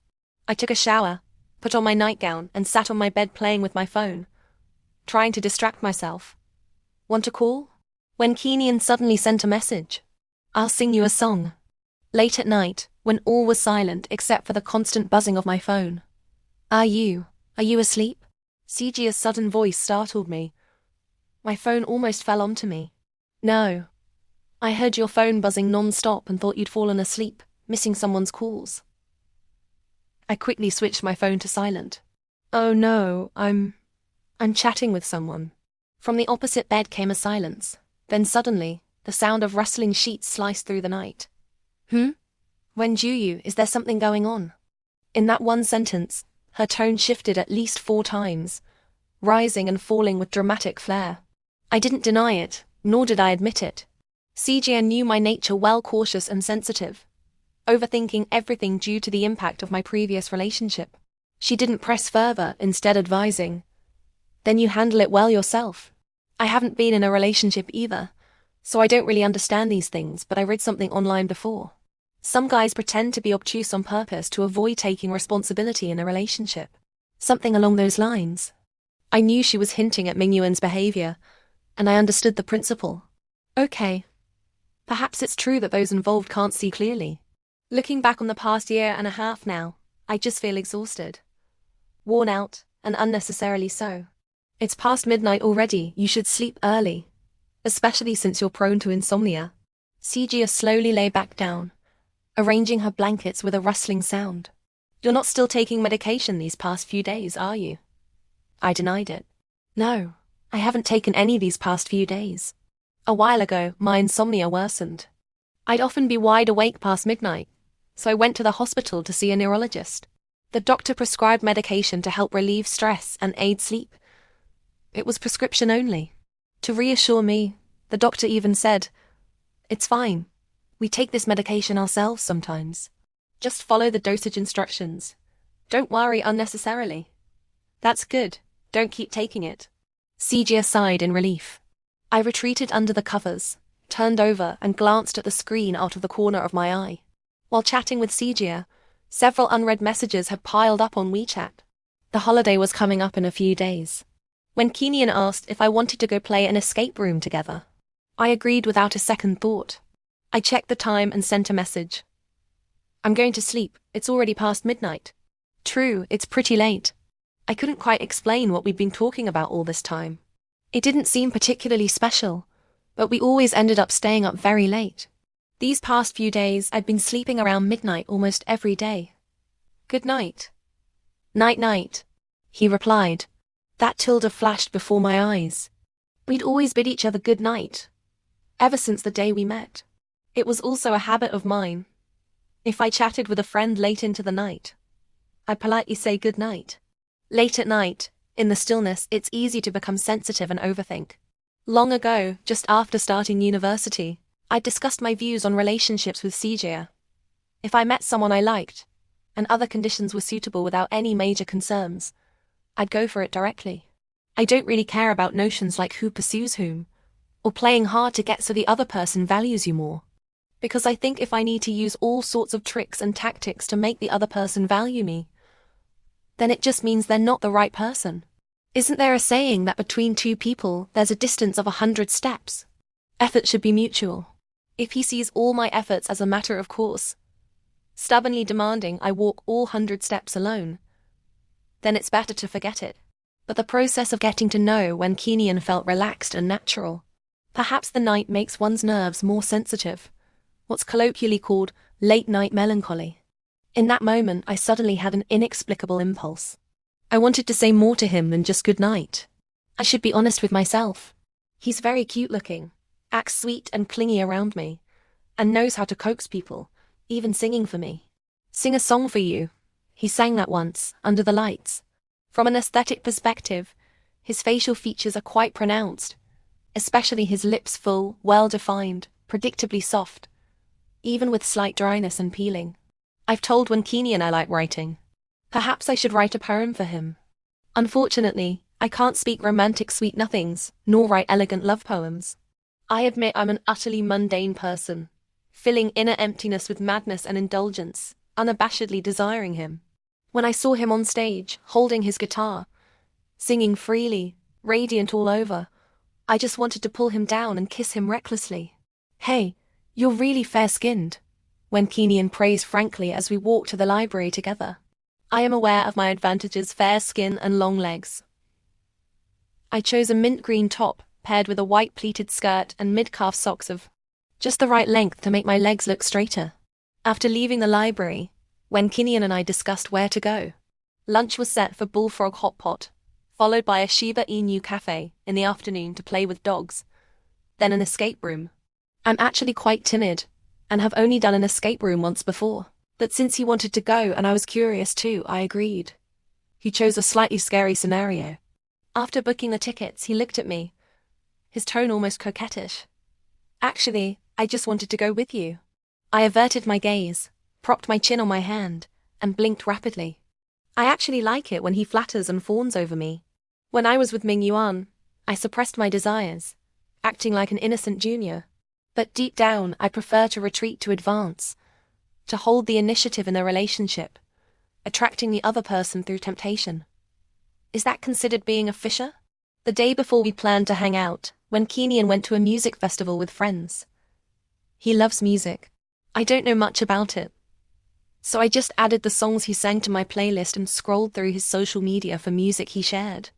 I took a shower, put on my nightgown, and sat on my bed playing with my phone, trying to distract myself. Want to call? When Keenan suddenly sent a message. I'll sing you a song. Late at night, when all was silent except for the constant buzzing of my phone. Are you asleep? Sijia's sudden voice startled me. My phone almost fell onto me. No. I heard your phone buzzing non-stop and thought you'd fallen asleep, missing someone's calls. I quickly switched my phone to silent. Oh no, I'm chatting with someone. From the opposite bed came a silence. Then suddenly, the sound of rustling sheets sliced through the night. When Juyu, is there something going on? In that one sentence, her tone shifted at least 4 times, rising and falling with dramatic flair. I didn't deny it, nor did I admit it. Sijia knew my nature well, cautious and sensitive, overthinking everything due to the impact of my previous relationship. She didn't press further, instead advising, then you handle it well yourself. I haven't been in a relationship either, so I don't really understand these things, but I read something online before. Some guys pretend to be obtuse on purpose to avoid taking responsibility in a relationship. Something along those lines. I knew she was hinting at Mingyuan's behavior, and I understood the principle. Okay. Perhaps it's true that those involved can't see clearly. Looking back on the past year and a half now, I just feel exhausted. Worn out, and unnecessarily so. It's past midnight already, you should sleep early. Especially since you're prone to insomnia. Sijia slowly lay back down, arranging her blankets with a rustling sound. You're not still taking medication these past few days, are you? I denied it. No, I haven't taken any these past few days. A while ago, my insomnia worsened. I'd often be wide awake past midnight, so I went to the hospital to see a neurologist. The doctor prescribed medication to help relieve stress and aid sleep. It was prescription only. To reassure me, the doctor even said, "It's fine. We take this medication ourselves sometimes. Just follow the dosage instructions. Don't worry unnecessarily." That's good. Don't keep taking it. Sijia sighed in relief. I retreated under the covers, turned over and glanced at the screen out of the corner of my eye. While chatting with Sijia, several unread messages had piled up on WeChat. The holiday was coming up in a few days. When Keenan asked if I wanted to go play an escape room together, I agreed without a second thought. I checked the time and sent a message. I'm going to sleep, it's already past midnight. True, it's pretty late. I couldn't quite explain what we'd been talking about all this time. It didn't seem particularly special, but we always ended up staying up very late. These past few days I'd been sleeping around midnight almost every day. Good night. Night-night, he replied. That tilde flashed before my eyes. We'd always bid each other good night, ever since the day we met. It was also a habit of mine. If I chatted with a friend late into the night, I'd politely say good night. Late at night, in the stillness, it's easy to become sensitive and overthink. Long ago, just after starting university, I discussed my views on relationships with Sijia. If I met someone I liked, and other conditions were suitable without any major concerns, I'd go for it directly. I don't really care about notions like who pursues whom, or playing hard to get so the other person values you more. Because I think if I need to use all sorts of tricks and tactics to make the other person value me, then it just means they're not the right person. Isn't there a saying that between two people there's a distance of 100 steps? Effort should be mutual. If he sees all my efforts as a matter of course, stubbornly demanding I walk all 100 steps alone, then it's better to forget it. But the process of getting to know when Keenan felt relaxed and natural. Perhaps the night makes one's nerves more sensitive, what's colloquially called late-night melancholy. In that moment, I suddenly had an inexplicable impulse. I wanted to say more to him than just good night. I should be honest with myself. He's very cute-looking, acts sweet and clingy around me, and knows how to coax people, even singing for me. "Sing a song for you," he sang that once, under the lights. From an aesthetic perspective, his facial features are quite pronounced, especially his lips full, well-defined, predictably soft, even with slight dryness and peeling. I've told when Keenan I like writing. Perhaps I should write a poem for him. Unfortunately, I can't speak romantic sweet nothings, nor write elegant love poems. I admit I'm an utterly mundane person, filling inner emptiness with madness and indulgence, unabashedly desiring him. When I saw him on stage, holding his guitar, singing freely, radiant all over, I just wanted to pull him down and kiss him recklessly. "Hey, you're really fair-skinned," when Keenan praised frankly as we walked to the library together. I am aware of my advantages: fair skin and long legs. I chose a mint green top, paired with a white pleated skirt and mid-calf socks of just the right length to make my legs look straighter. After leaving the library, when Keenan and I discussed where to go, lunch was set for Bullfrog Hot Pot, followed by a Shiba Inu cafe in the afternoon to play with dogs, then an escape room. I'm actually quite timid, and have only done an escape room once before. But since he wanted to go and I was curious too, I agreed. He chose a slightly scary scenario. After booking the tickets, he looked at me, his tone almost coquettish. "Actually, I just wanted to go with you." I averted my gaze, propped my chin on my hand, and blinked rapidly. I actually like it when he flatters and fawns over me. When I was with Ming Yuan, I suppressed my desires, acting like an innocent junior. But deep down, I prefer to retreat to advance, to hold the initiative in a relationship, attracting the other person through temptation. Is that considered being a fisher? The day before we planned to hang out, when Keenan went to a music festival with friends. He loves music. I don't know much about it, so I just added the songs he sang to my playlist and scrolled through his social media for music he shared.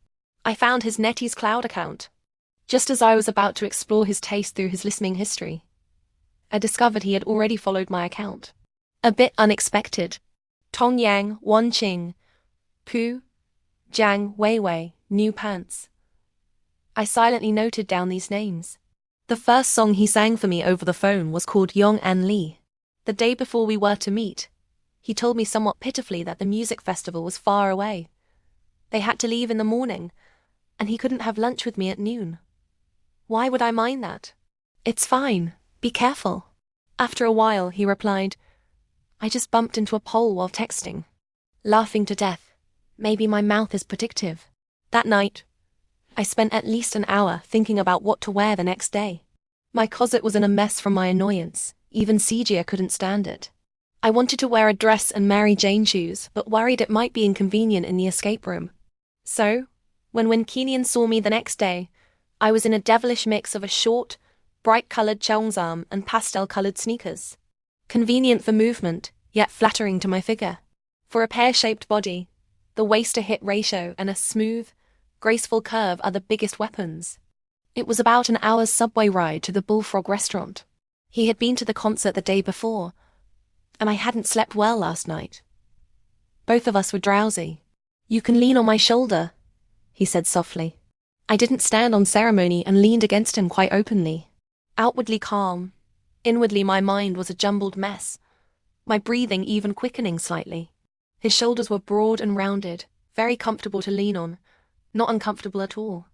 I found his NetEase Cloud account. Just as I was about to explore his taste through his listening history, I discovered he had already followed my account. A bit unexpected. Tong Yang, Wan Qing, Pu, Jiang Weiwei, New Pants. I silently noted down these names. The first song he sang for me over the phone was called Yong An Li. The day before we were to meet, he told me somewhat pitifully that the music festival was far away. They had to leave in the morning, and he couldn't have lunch with me at noon. Why would I mind that? "It's fine, be careful." After a while, he replied, "I just bumped into a pole while texting." Laughing to death. Maybe my mouth is predictive. That night, I spent at least an hour thinking about what to wear the next day. My closet was in a mess from my annoyance. Even Sijia couldn't stand it. I wanted to wear a dress and Mary Jane shoes, but worried it might be inconvenient in the escape room. So, when Keenan saw me the next day, I was in a devilish mix of a short, bright-coloured cheongsam and pastel-coloured sneakers. Convenient for movement, yet flattering to my figure. For a pear-shaped body, the waist-to-hip ratio and a smooth, graceful curve are the biggest weapons. It was about an hour's subway ride to the Bullfrog restaurant. He had been to the concert the day before, and I hadn't slept well last night. Both of us were drowsy. "You can lean on my shoulder," he said softly. I didn't stand on ceremony and leaned against him quite openly. Outwardly calm, inwardly my mind was a jumbled mess, my breathing even quickening slightly. His shoulders were broad and rounded, very comfortable to lean on, not uncomfortable at all.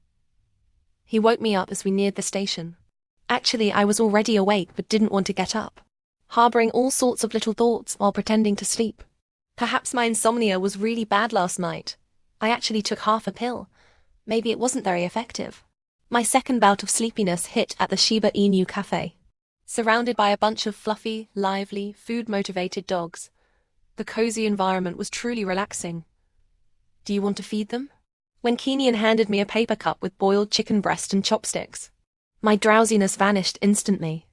He woke me up as we neared the station. Actually, I was already awake but didn't want to get up. harboring all sorts of little thoughts while pretending to sleep. Perhaps my insomnia was really bad last night. I actually took half a pill. Maybe it wasn't very effective. My second bout of sleepiness hit at the Shiba Inu cafe. Surrounded by a bunch of fluffy, lively, food-motivated dogs, the cozy environment was truly relaxing. Do you want to feed them? When Kenyan handed me a paper cup with boiled chicken breast and chopsticks, my drowsiness vanished instantly.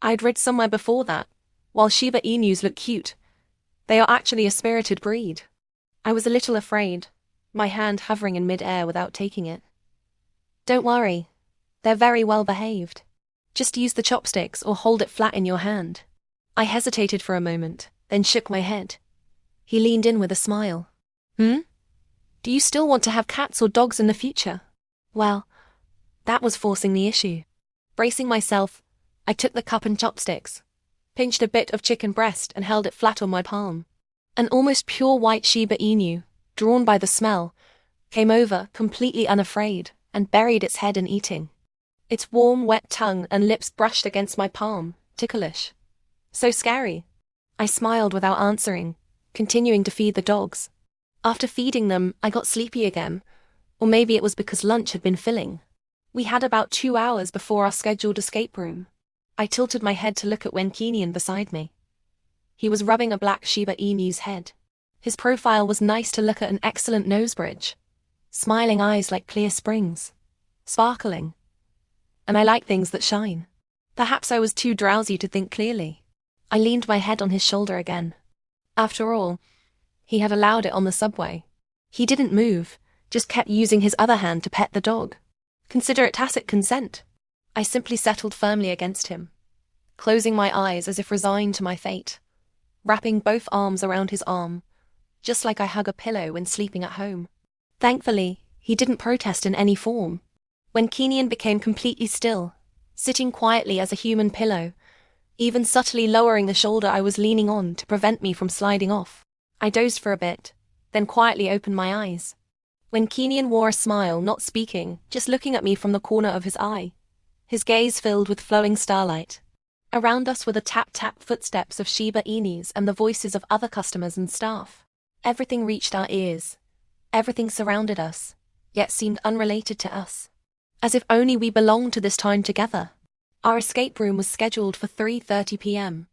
I'd read somewhere before that, while Shiba Inus look cute, they are actually a spirited breed. I was a little afraid, my hand hovering in mid-air without taking it. Don't worry, they're very well behaved. Just use the chopsticks or hold it flat in your hand. I hesitated for a moment, then shook my head. He leaned in with a smile. Do you still want to have cats or dogs in the future? Well, that was forcing the issue. Bracing myself, I took the cup and chopsticks, pinched a bit of chicken breast and held it flat on my palm. An almost pure white Shiba Inu, drawn by the smell, came over, completely unafraid, and buried its head in eating. Its warm, wet tongue and lips brushed against my palm, ticklish. So scary. I smiled without answering, continuing to feed the dogs. After feeding them, I got sleepy again, or maybe it was because lunch had been filling. We had about 2 hours before our scheduled escape room. I tilted my head to look at Wenkenian beside me. He was rubbing a black Shiba Inu's head. His profile was nice to look at, an excellent nose bridge. Smiling eyes like clear springs. Sparkling. And I like things that shine. Perhaps I was too drowsy to think clearly. I leaned my head on his shoulder again. After all, he had allowed it on the subway. He didn't move, just kept using his other hand to pet the dog. Consider it tacit consent. I simply settled firmly against him, closing my eyes as if resigned to my fate, wrapping both arms around his arm, just like I hug a pillow when sleeping at home. Thankfully, he didn't protest in any form. When Kenyan became completely still, sitting quietly as a human pillow, even subtly lowering the shoulder I was leaning on to prevent me from sliding off, I dozed for a bit, then quietly opened my eyes. When Kenyan wore a smile, not speaking, just looking at me from the corner of his eye, his gaze filled with flowing starlight. Around us were the tap-tap footsteps of Shiba Inus and the voices of other customers and staff. Everything reached our ears. Everything surrounded us, yet seemed unrelated to us. As if only we belonged to this time together. Our escape room was scheduled for 3:30 p.m.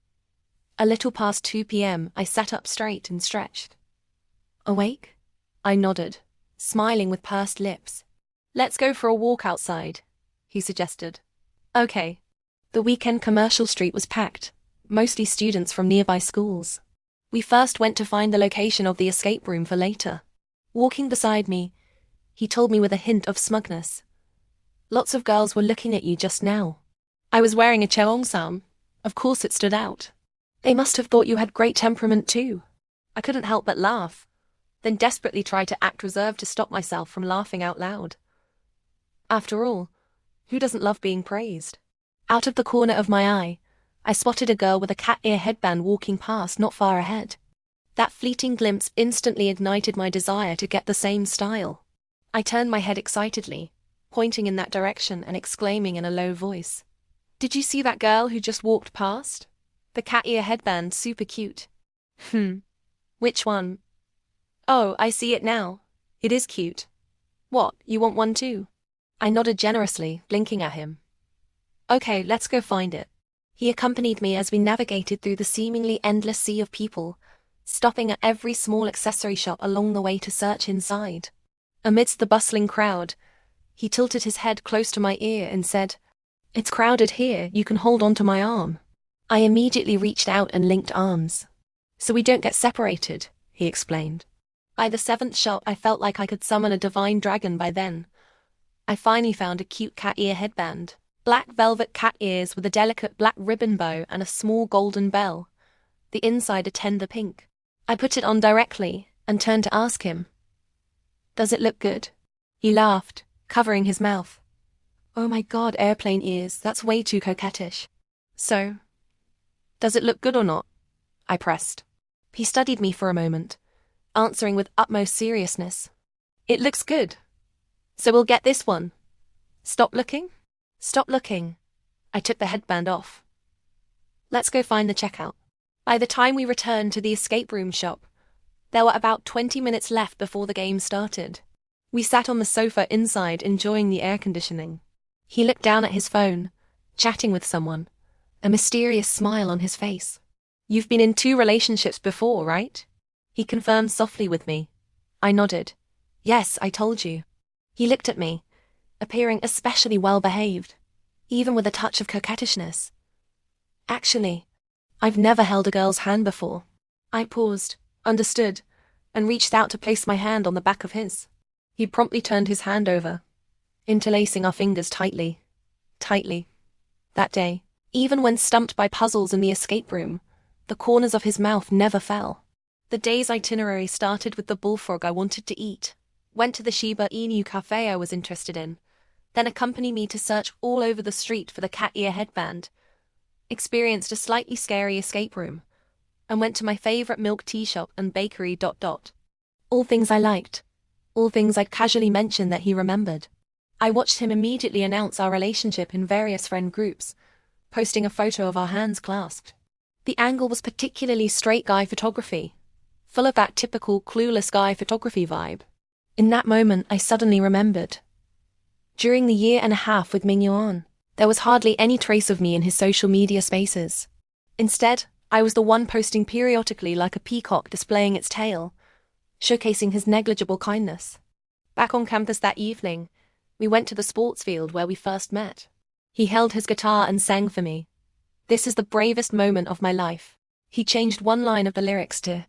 A little past 2 p.m., I sat up straight and stretched. Awake? I nodded, smiling with pursed lips. Let's go for a walk outside, he suggested. Okay. The weekend commercial street was packed, mostly students from nearby schools. We first went to find the location of the escape room for later. Walking beside me, he told me with a hint of smugness. Lots of girls were looking at you just now. I was wearing a cheongsam. Of course it stood out. They must have thought you had great temperament too. I couldn't help but laugh, then desperately try to act reserved to stop myself from laughing out loud. After all, who doesn't love being praised? Out of the corner of my eye, I spotted a girl with a cat ear headband walking past not far ahead. That fleeting glimpse instantly ignited my desire to get the same style. I turned my head excitedly, pointing in that direction and exclaiming in a low voice. Did you see that girl who just walked past? The cat ear headband, super cute. Which one? Oh, I see it now. It is cute. What, you want one too? I nodded generously, blinking at him. Okay, let's go find it. He accompanied me as we navigated through the seemingly endless sea of people, stopping at every small accessory shop along the way to search inside. Amidst the bustling crowd, he tilted his head close to my ear and said, "It's crowded here, you can hold onto my arm." I immediately reached out and linked arms. "So we don't get separated," he explained. By the 7th shot, I felt like I could summon a divine dragon by then. I finally found a cute cat ear headband. Black velvet cat ears with a delicate black ribbon bow and a small golden bell. The inside a tender pink. I put it on directly and turned to ask him, "Does it look good?" He laughed, covering his mouth. "Oh my god, airplane ears, that's way too coquettish." "So, does it look good or not?" I pressed. He studied me for a moment, answering with utmost seriousness. "It looks good. So we'll get this one. Stop looking?" Stop looking. I took the headband off. Let's go find the checkout. By the time we returned to the escape room shop, there were about 20 minutes left before the game started. We sat on the sofa inside enjoying the air conditioning. He looked down at his phone, chatting with someone, a mysterious smile on his face. You've been in 2 relationships before, right? He confirmed softly with me. I nodded. Yes, I told you. He looked at me, appearing especially well-behaved, even with a touch of coquettishness. Actually, I've never held a girl's hand before. I paused, understood, and reached out to place my hand on the back of his. He promptly turned his hand over, interlacing our fingers tightly. That day, even when stumped by puzzles in the escape room, the corners of his mouth never fell. The day's itinerary started with the bullfrog I wanted to eat, went to the Shiba Inu cafe I was interested in, then accompanied me to search all over the street for the cat ear headband, experienced a slightly scary escape room, and went to my favorite milk tea shop and bakery. All things I liked, all things I'd casually mentioned that he remembered. I watched him immediately announce our relationship in various friend groups, posting a photo of our hands clasped. The angle was particularly straight guy photography, full of that typical clueless guy photography vibe. In that moment, I suddenly remembered. During the 1.5 years with Ming-Yuan, there was hardly any trace of me in his social media spaces. Instead, I was the one posting periodically like a peacock displaying its tail, showcasing his negligible kindness. Back on campus that evening, we went to the sports field where we first met. He held his guitar and sang for me. This is the bravest moment of my life. He changed one line of the lyrics to,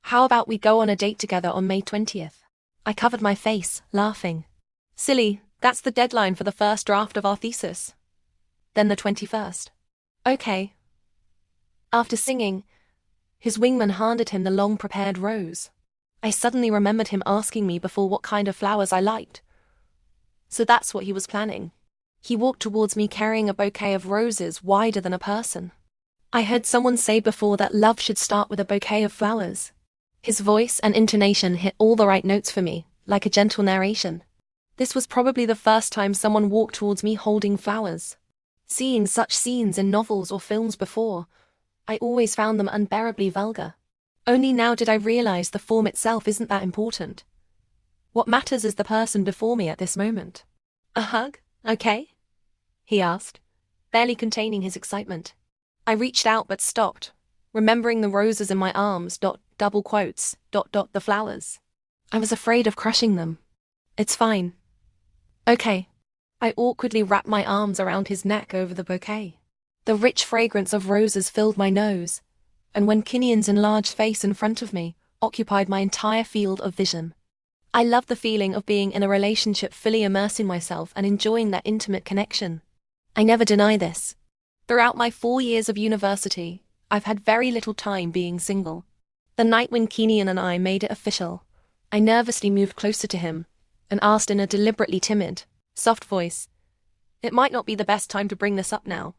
"How about we go on a date together on May 20th? I covered my face, laughing. Silly, that's the deadline for the first draft of our thesis. Then the 21st. Okay. After singing, his wingman handed him the long-prepared rose. I suddenly remembered him asking me before what kind of flowers I liked. So that's what he was planning. He walked towards me carrying a bouquet of roses wider than a person. I heard someone say before that love should start with a bouquet of flowers. His voice and intonation hit all the right notes for me, like a gentle narration. This was probably the first time someone walked towards me holding flowers. Seeing such scenes in novels or films before, I always found them unbearably vulgar. Only now did I realize the form itself isn't that important. What matters is the person before me at this moment. A hug, okay? He asked, barely containing his excitement. I reached out but stopped, remembering the roses in my arms, the flowers. I was afraid of crushing them. It's fine. Okay. I awkwardly wrapped my arms around his neck over the bouquet. The rich fragrance of roses filled my nose, and when Kinian's enlarged face in front of me occupied my entire field of vision. I loved the feeling of being in a relationship, fully immersing myself and enjoying that intimate connection. I never deny this. Throughout my 4 years of university, I've had very little time being single. The night when Kinian and I made it official, I nervously moved closer to him and asked in a deliberately timid, soft voice, "It might not be the best time to bring this up now,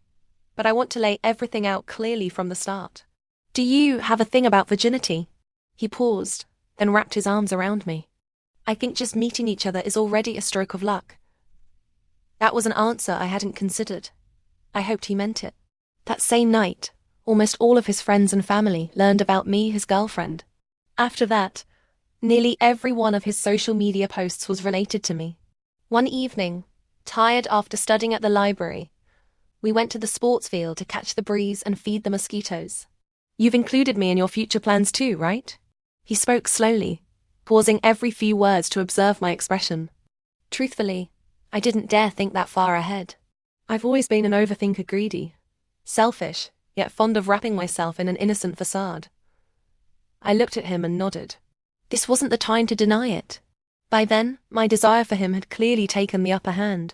but I want to lay everything out clearly from the start. Do you have a thing about virginity?" He paused, then wrapped his arms around me. "I think just meeting each other is already a stroke of luck." That was an answer I hadn't considered. I hoped he meant it. That same night, almost all of his friends and family learned about me, his girlfriend. After that, nearly every one of his social media posts was related to me. One evening, tired after studying at the library, we went to the sports field to catch the breeze and feed the mosquitoes. "You've included me in your future plans too, right?" He spoke slowly, pausing every few words to observe my expression. Truthfully, I didn't dare think that far ahead. I've always been an overthinker, greedy, selfish, yet fond of wrapping myself in an innocent facade. I looked at him and nodded. This wasn't the time to deny it. By then, my desire for him had clearly taken the upper hand,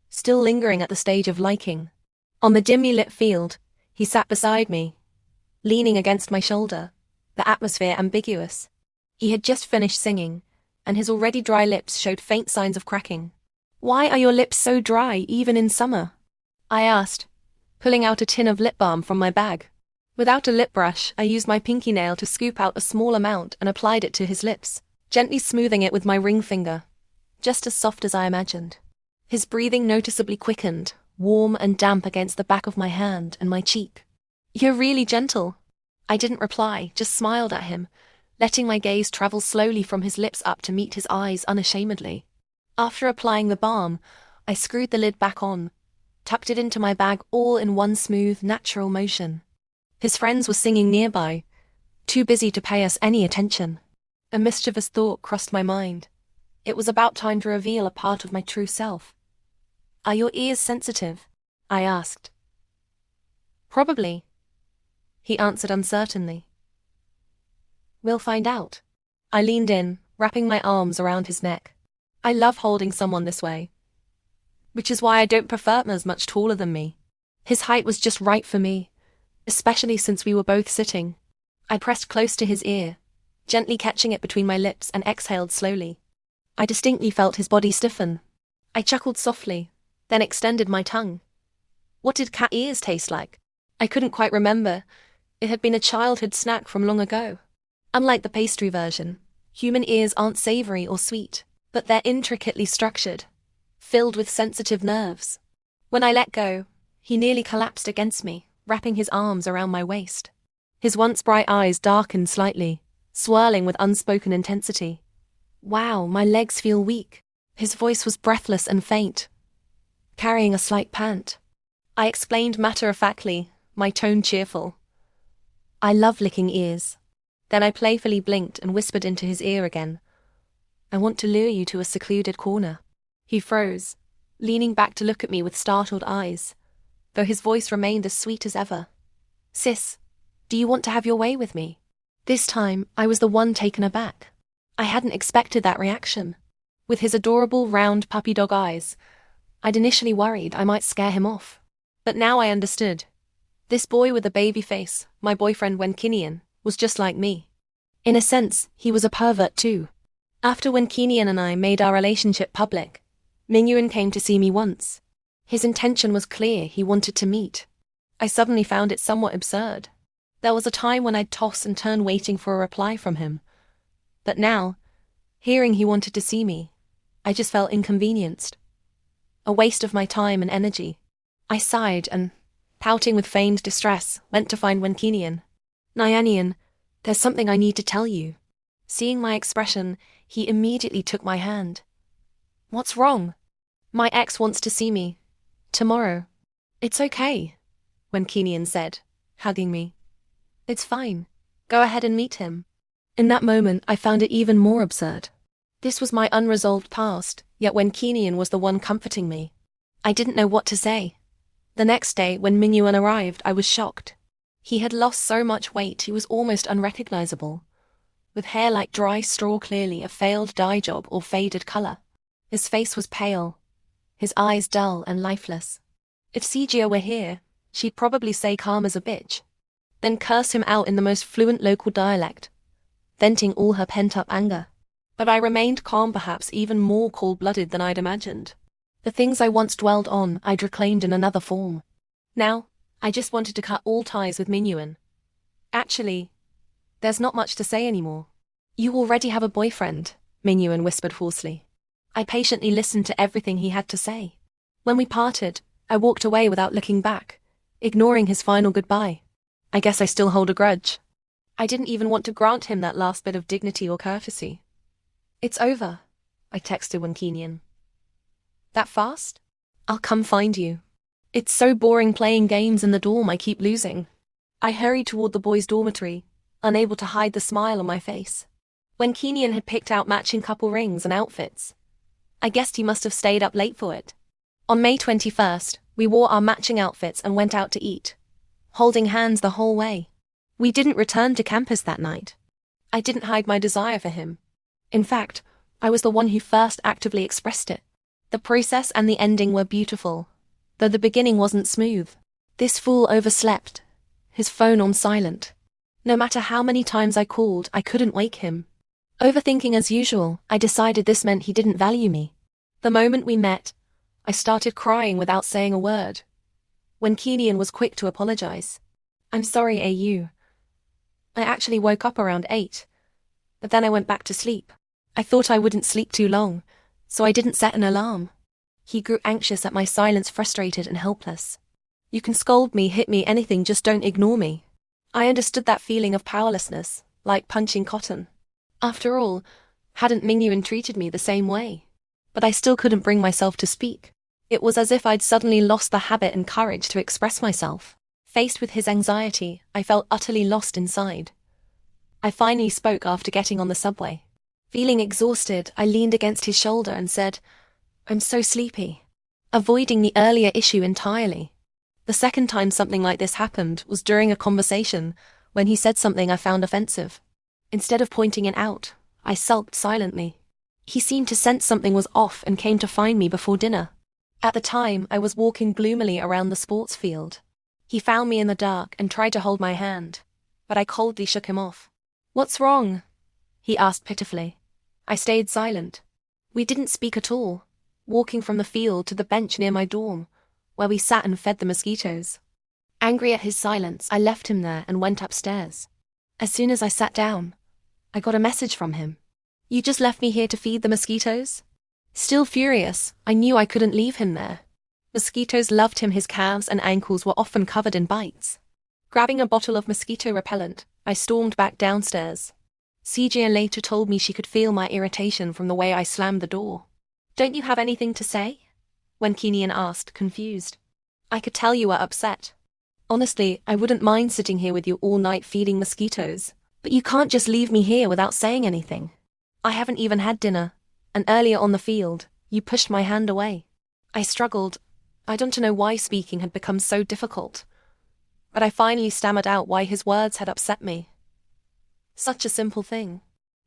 still lingering at the stage of liking. On the dimly lit field, he sat beside me, leaning against my shoulder, the atmosphere ambiguous. He had just finished singing, and his already dry lips showed faint signs of cracking. "Why are your lips so dry, even in summer?" I asked, pulling out a tin of lip balm from my bag. Without a lip brush, I used my pinky nail to scoop out a small amount and applied it to his lips, gently smoothing it with my ring finger, just as soft as I imagined. His breathing noticeably quickened, warm and damp against the back of my hand and my cheek. You're really gentle. I didn't reply, just smiled at him, letting my gaze travel slowly from his lips up to meet his eyes unashamedly. After applying the balm, I screwed the lid back on, tucked it into my bag all in one smooth, natural motion. His friends were singing nearby, too busy to pay us any attention. A mischievous thought crossed my mind. It was about time to reveal a part of my true self. Are your ears sensitive? I asked. Probably, he answered uncertainly. We'll find out. I leaned in, wrapping my arms around his neck. I love holding someone this way, which is why I don't prefer him as much taller than me. His height was just right for me, especially since we were both sitting. I pressed close to his ear, gently catching it between my lips and exhaled slowly. I distinctly felt his body stiffen. I chuckled softly, then extended my tongue. What did cat ears taste like? I couldn't quite remember. It had been a childhood snack from long ago. Unlike the pastry version, human ears aren't savory or sweet, but they're intricately structured, filled with sensitive nerves. When I let go, he nearly collapsed against me, wrapping his arms around my waist. His once bright eyes darkened slightly, swirling with unspoken intensity. Wow, my legs feel weak. His voice was breathless and faint, carrying a slight pant. I explained matter-of-factly, my tone cheerful. I love licking ears. Then I playfully blinked and whispered into his ear again. I want to lure you to a secluded corner. He froze, leaning back to look at me with startled eyes, though his voice remained as sweet as ever. Sis, do you want to have your way with me? This time, I was the one taken aback. I hadn't expected that reaction. With his adorable round puppy dog eyes, I'd initially worried I might scare him off. But now I understood. This boy with a baby face, my boyfriend Wenkinian, was just like me. In a sense, he was a pervert too. After Wenkinian and I made our relationship public, Mingyuan came to see me once. His intention was clear, he wanted to meet. I suddenly found it somewhat absurd. There was a time when I'd toss and turn waiting for a reply from him. But now, hearing he wanted to see me, I just felt inconvenienced. A waste of my time and energy. I sighed and, pouting with feigned distress, went to find Wenkinian. Nyanian, there's something I need to tell you. Seeing my expression, he immediately took my hand. What's wrong? My ex wants to see me. Tomorrow. It's okay, Wenkinian said, hugging me. It's fine. Go ahead and meet him. In that moment, I found it even more absurd. This was my unresolved past, yet Wenkinian was the one comforting me. I didn't know what to say. The next day, when Mingyuan arrived, I was shocked. He had lost so much weight he was almost unrecognizable, with hair like dry straw, clearly a failed dye job or faded color. His face was pale, his eyes dull and lifeless. If Sijia were here, she'd probably say calm as a bitch, then curse him out in the most fluent local dialect, venting all her pent-up anger. But I remained calm, perhaps even more cold-blooded than I'd imagined. The things I once dwelled on, I'd reclaimed in another form. Now, I just wanted to cut all ties with Mingyuan. Actually, there's not much to say anymore. You already have a boyfriend, Mingyuan whispered hoarsely. I patiently listened to everything he had to say. When we parted, I walked away without looking back, ignoring his final goodbye. I guess I still hold a grudge. I didn't even want to grant him that last bit of dignity or courtesy. It's over, I texted Wenkinian. That fast? I'll come find you. It's so boring playing games in the dorm, I keep losing. I hurried toward the boys' dormitory, unable to hide the smile on my face. Wenkinian had picked out matching couple rings and outfits. I guessed he must have stayed up late for it. On May 21st, we wore our matching outfits and went out to eat, holding hands the whole way. We didn't return to campus that night. I didn't hide my desire for him. In fact, I was the one who first actively expressed it. The process and the ending were beautiful, though the beginning wasn't smooth. This fool overslept, his phone on silent. No matter how many times I called, I couldn't wake him. Overthinking as usual, I decided this meant he didn't value me. The moment we met, I started crying without saying a word. Wenkinian was quick to apologize. I'm sorry, AU. I actually woke up around 8, but then I went back to sleep. I thought I wouldn't sleep too long, so I didn't set an alarm. He grew anxious at my silence, frustrated and helpless. You can scold me, hit me, anything, just don't ignore me. I understood that feeling of powerlessness, like punching cotton. After all, hadn't Mingyuan treated me the same way? But I still couldn't bring myself to speak. It was as if I'd suddenly lost the habit and courage to express myself. Faced with his anxiety, I felt utterly lost inside. I finally spoke after getting on the subway. Feeling exhausted, I leaned against his shoulder and said, "I'm so sleepy," avoiding the earlier issue entirely. The second time something like this happened was during a conversation when he said something I found offensive. Instead of pointing it out, I sulked silently. He seemed to sense something was off and came to find me before dinner. At the time, I was walking gloomily around the sports field. He found me in the dark and tried to hold my hand, but I coldly shook him off. "What's wrong?" he asked pitifully. I stayed silent. We didn't speak at all, walking from the field to the bench near my dorm, where we sat and fed the mosquitoes. Angry at his silence, I left him there and went upstairs. As soon as I sat down, I got a message from him. "You just left me here to feed the mosquitoes?" Still furious, I knew I couldn't leave him there. Mosquitoes loved him. His calves and ankles were often covered in bites. Grabbing a bottle of mosquito repellent, I stormed back downstairs. Cjia later told me she could feel my irritation from the way I slammed the door. "Don't you have anything to say?" When Kinian asked, confused. "I could tell you were upset. Honestly, I wouldn't mind sitting here with you all night feeding mosquitoes, but you can't just leave me here without saying anything. I haven't even had dinner, and earlier on the field, you pushed my hand away." I struggled. I don't know why speaking had become so difficult, but I finally stammered out why his words had upset me. Such a simple thing.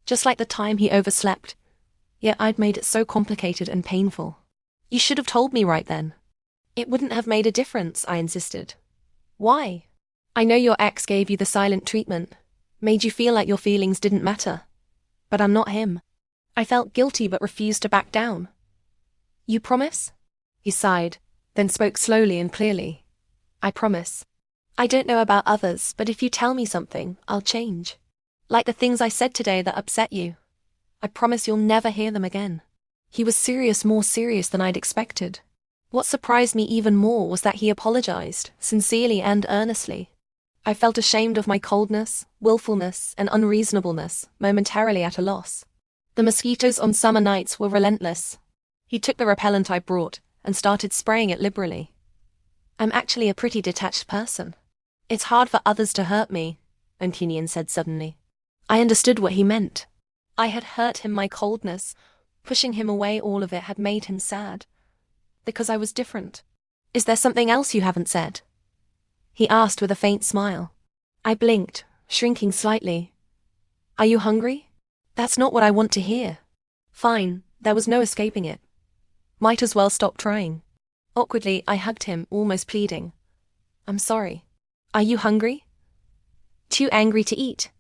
Just like the time he overslept, yet I'd made it so complicated and painful. "You should have told me right then." "It wouldn't have made a difference," I insisted. "Why?" "I know your ex gave you the silent treatment, made you feel like your feelings didn't matter. But I'm not him." I felt guilty but refused to back down. "You promise?" He sighed, then spoke slowly and clearly. "I promise. I don't know about others, but if you tell me something, I'll change. Like the things I said today that upset you. I promise you'll never hear them again." He was serious, more serious than I'd expected. What surprised me even more was that he apologized, sincerely and earnestly. I felt ashamed of my coldness, willfulness, and unreasonableness, momentarily at a loss. The mosquitoes on summer nights were relentless. He took the repellent I brought and started spraying it liberally. "I'm actually a pretty detached person. It's hard for others to hurt me," Antinian said suddenly. I understood what he meant. I had hurt him. My coldness, pushing him away, all of it had made him sad. Because I was different. "Is there something else you haven't said?" he asked with a faint smile. I blinked, shrinking slightly. "Are you hungry?" "That's not what I want to hear." Fine, there was no escaping it. Might as well stop trying. Awkwardly, I hugged him, almost pleading. "I'm sorry." "Are you hungry?" "Too angry to eat."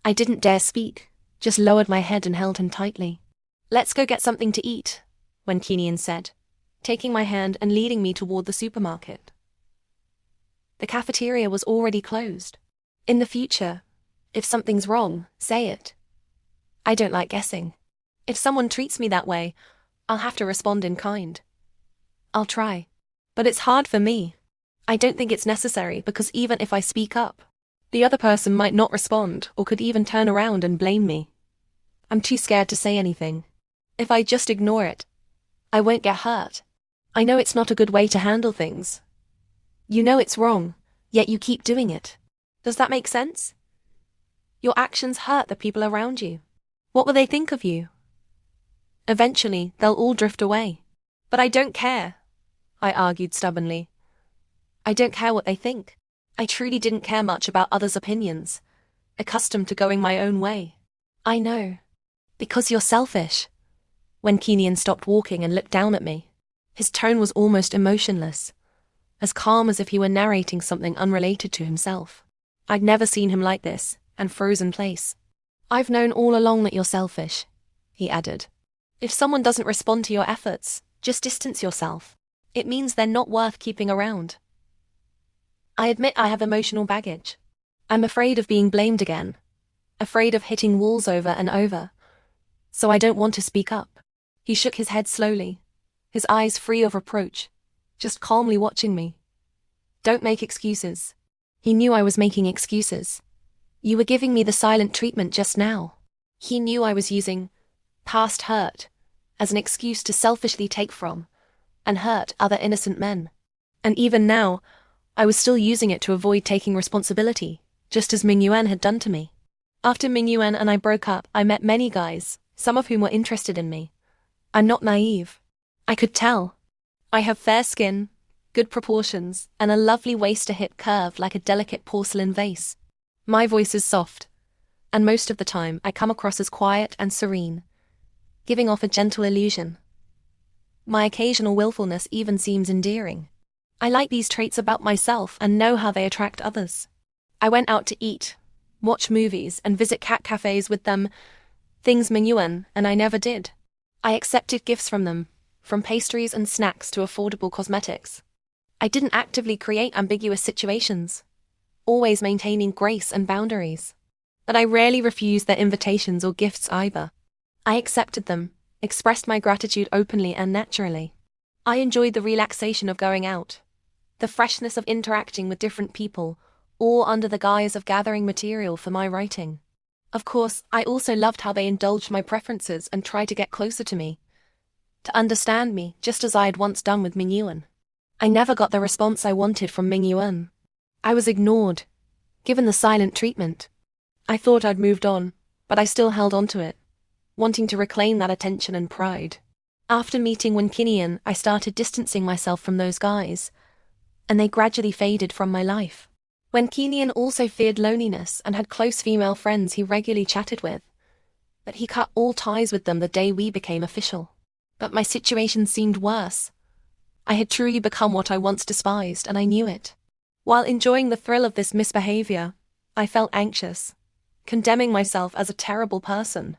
I didn't dare speak, just lowered my head and held him tightly. "Let's go get something to eat," when Kinian said, taking my hand and leading me toward the supermarket. The cafeteria was already closed. "In the future, if something's wrong, say it. I don't like guessing. If someone treats me that way, I'll have to respond in kind." "I'll try. But it's hard for me. I don't think it's necessary because even if I speak up, the other person might not respond or could even turn around and blame me. I'm too scared to say anything. If I just ignore it, I won't get hurt. I know it's not a good way to handle things. You know it's wrong, yet you keep doing it. Does that make sense? Your actions hurt the people around you. What will they think of you? Eventually, they'll all drift away. But I don't care," I argued stubbornly. "I don't care what they think. I truly didn't care much about others' opinions, accustomed to going my own way." "I know. Because you're selfish." When Kinian stopped walking and looked down at me, his tone was almost emotionless, as calm as if he were narrating something unrelated to himself. I'd never seen him like this, and froze in place. "I've known all along that you're selfish," he added. "If someone doesn't respond to your efforts, just distance yourself. It means they're not worth keeping around." I admit I have emotional baggage. I'm afraid of being blamed again, afraid of hitting walls over and over, so I don't want to speak up. He shook his head slowly, his eyes free of reproach, just calmly watching me. Don't make excuses. He knew I was making excuses. You were giving me the silent treatment just now. He knew I was using past hurt as an excuse to selfishly take from and hurt other innocent men. And even now, I was still using it to avoid taking responsibility, just as Ming Yuan had done to me. After Ming Yuan and I broke up, I met many guys, some of whom were interested in me. I'm not naive. I could tell. I have fair skin, good proportions, and a lovely waist-to-hip curve like a delicate porcelain vase. My voice is soft, and most of the time I come across as quiet and serene, giving off a gentle illusion. My occasional willfulness even seems endearing. I like these traits about myself and know how they attract others. I went out to eat, watch movies, and visit cat cafes with them, things Ming Yuan and I never did. I accepted gifts from them, from pastries and snacks to affordable cosmetics. I didn't actively create ambiguous situations, always maintaining grace and boundaries. But I rarely refused their invitations or gifts either. I accepted them, expressed my gratitude openly and naturally. I enjoyed the relaxation of going out, the freshness of interacting with different people, all under the guise of gathering material for my writing. Of course, I also loved how they indulged my preferences and tried to get closer to me, to understand me, just as I had once done with Ming Yuan. I never got the response I wanted from Ming Yuan. I was ignored, given the silent treatment. I thought I'd moved on, but I still held on to it, wanting to reclaim that attention and pride. After meeting Wen Qinian, I started distancing myself from those guys, and they gradually faded from my life. Wen Qinian also feared loneliness and had close female friends he regularly chatted with, but he cut all ties with them the day we became official. But my situation seemed worse. I had truly become what I once despised, and I knew it. While enjoying the thrill of this misbehavior, I felt anxious, condemning myself as a terrible person.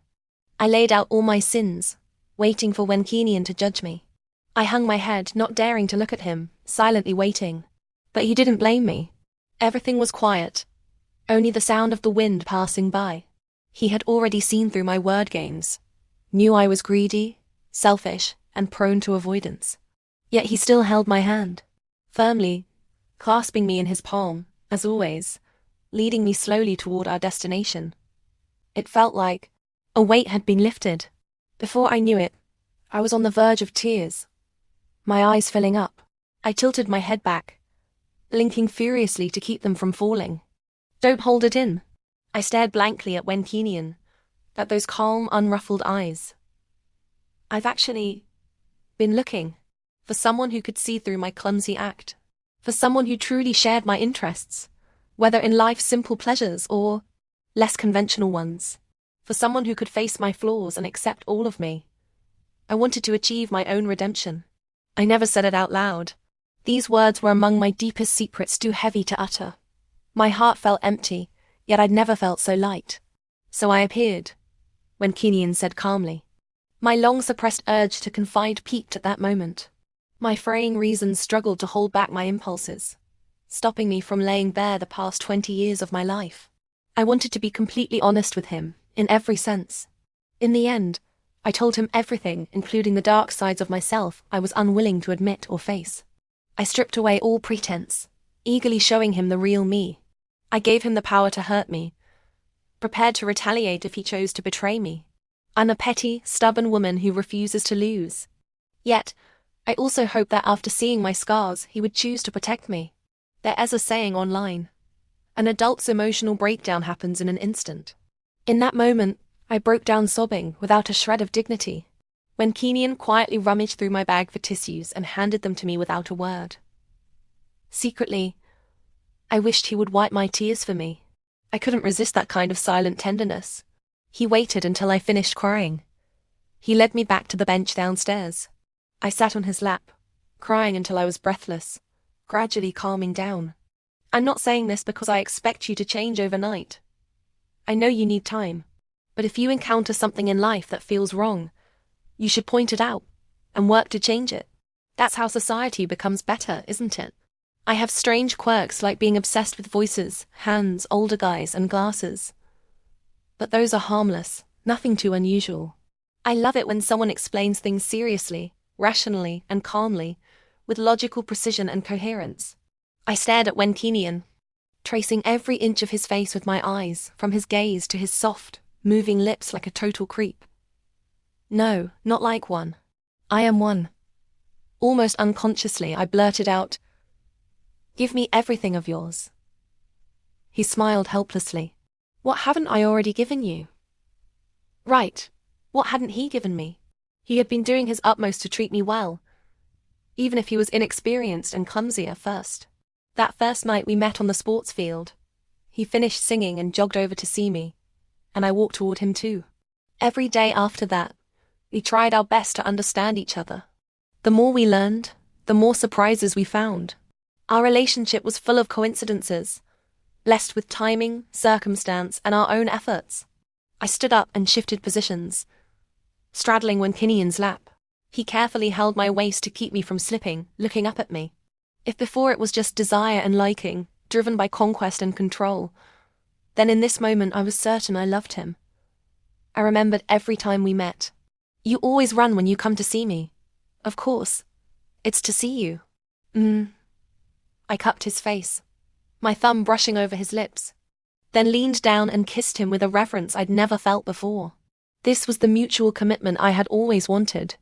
I laid out all my sins, waiting for Wen Qinian to judge me. I hung my head, not daring to look at him, silently waiting. But he didn't blame me. Everything was quiet, only the sound of the wind passing by. He had already seen through my word games, knew I was greedy, selfish, and prone to avoidance. Yet he still held my hand, firmly, clasping me in his palm, as always, leading me slowly toward our destination. It felt like a weight had been lifted. Before I knew it, I was on the verge of tears, my eyes filling up. I tilted my head back, blinking furiously to keep them from falling. Don't hold it in. I stared blankly at Wen Qinian, at those calm, unruffled eyes. I've actually been looking for someone who could see through my clumsy act, for someone who truly shared my interests, whether in life's simple pleasures or less conventional ones, for someone who could face my flaws and accept all of me. I wanted to achieve my own redemption. I never said it out loud. These words were among my deepest secrets, too heavy to utter. My heart felt empty, yet I'd never felt so light. So I appeared, Wen Qinian said calmly. My long-suppressed urge to confide peaked at that moment. My fraying reasons struggled to hold back my impulses, stopping me from laying bare the past 20 years of my life. I wanted to be completely honest with him, in every sense. In the end, I told him everything, including the dark sides of myself I was unwilling to admit or face. I stripped away all pretense, eagerly showing him the real me. I gave him the power to hurt me, prepared to retaliate if he chose to betray me. I'm a petty, stubborn woman who refuses to lose. Yet, I also hoped that after seeing my scars, he would choose to protect me. There is a saying online: an adult's emotional breakdown happens in an instant. In that moment, I broke down sobbing, without a shred of dignity. Wen Qinian quietly rummaged through my bag for tissues and handed them to me without a word. Secretly, I wished he would wipe my tears for me. I couldn't resist that kind of silent tenderness. He waited until I finished crying. He led me back to the bench downstairs. I sat on his lap, crying until I was breathless, gradually calming down. I'm not saying this because I expect you to change overnight. I know you need time, but if you encounter something in life that feels wrong, you should point it out and work to change it. That's how society becomes better, isn't it? I have strange quirks like being obsessed with voices, hands, older guys, and glasses. But those are harmless, nothing too unusual. I love it when someone explains things seriously, rationally, and calmly, with logical precision and coherence. I stared at Wenkinian, tracing every inch of his face with my eyes, from his gaze to his soft, moving lips like a total creep. No, not like one. I am one. Almost unconsciously, I blurted out, "Give me everything of yours." He smiled helplessly. What haven't I already given you? Right. What hadn't he given me? He had been doing his utmost to treat me well, even if he was inexperienced and clumsy at first. That first night we met on the sports field, he finished singing and jogged over to see me, and I walked toward him too. Every day after that, we tried our best to understand each other. The more we learned, the more surprises we found. Our relationship was full of coincidences, blessed with timing, circumstance, and our own efforts. I stood up and shifted positions, straddling Wenkinian's lap. He carefully held my waist to keep me from slipping, looking up at me. If before it was just desire and liking, driven by conquest and control, then in this moment I was certain I loved him. I remembered every time we met. You always run when you come to see me. Of course. It's to see you. I cupped his face, my thumb brushing over his lips, then leaned down and kissed him with a reverence I'd never felt before. This was the mutual commitment I had always wanted.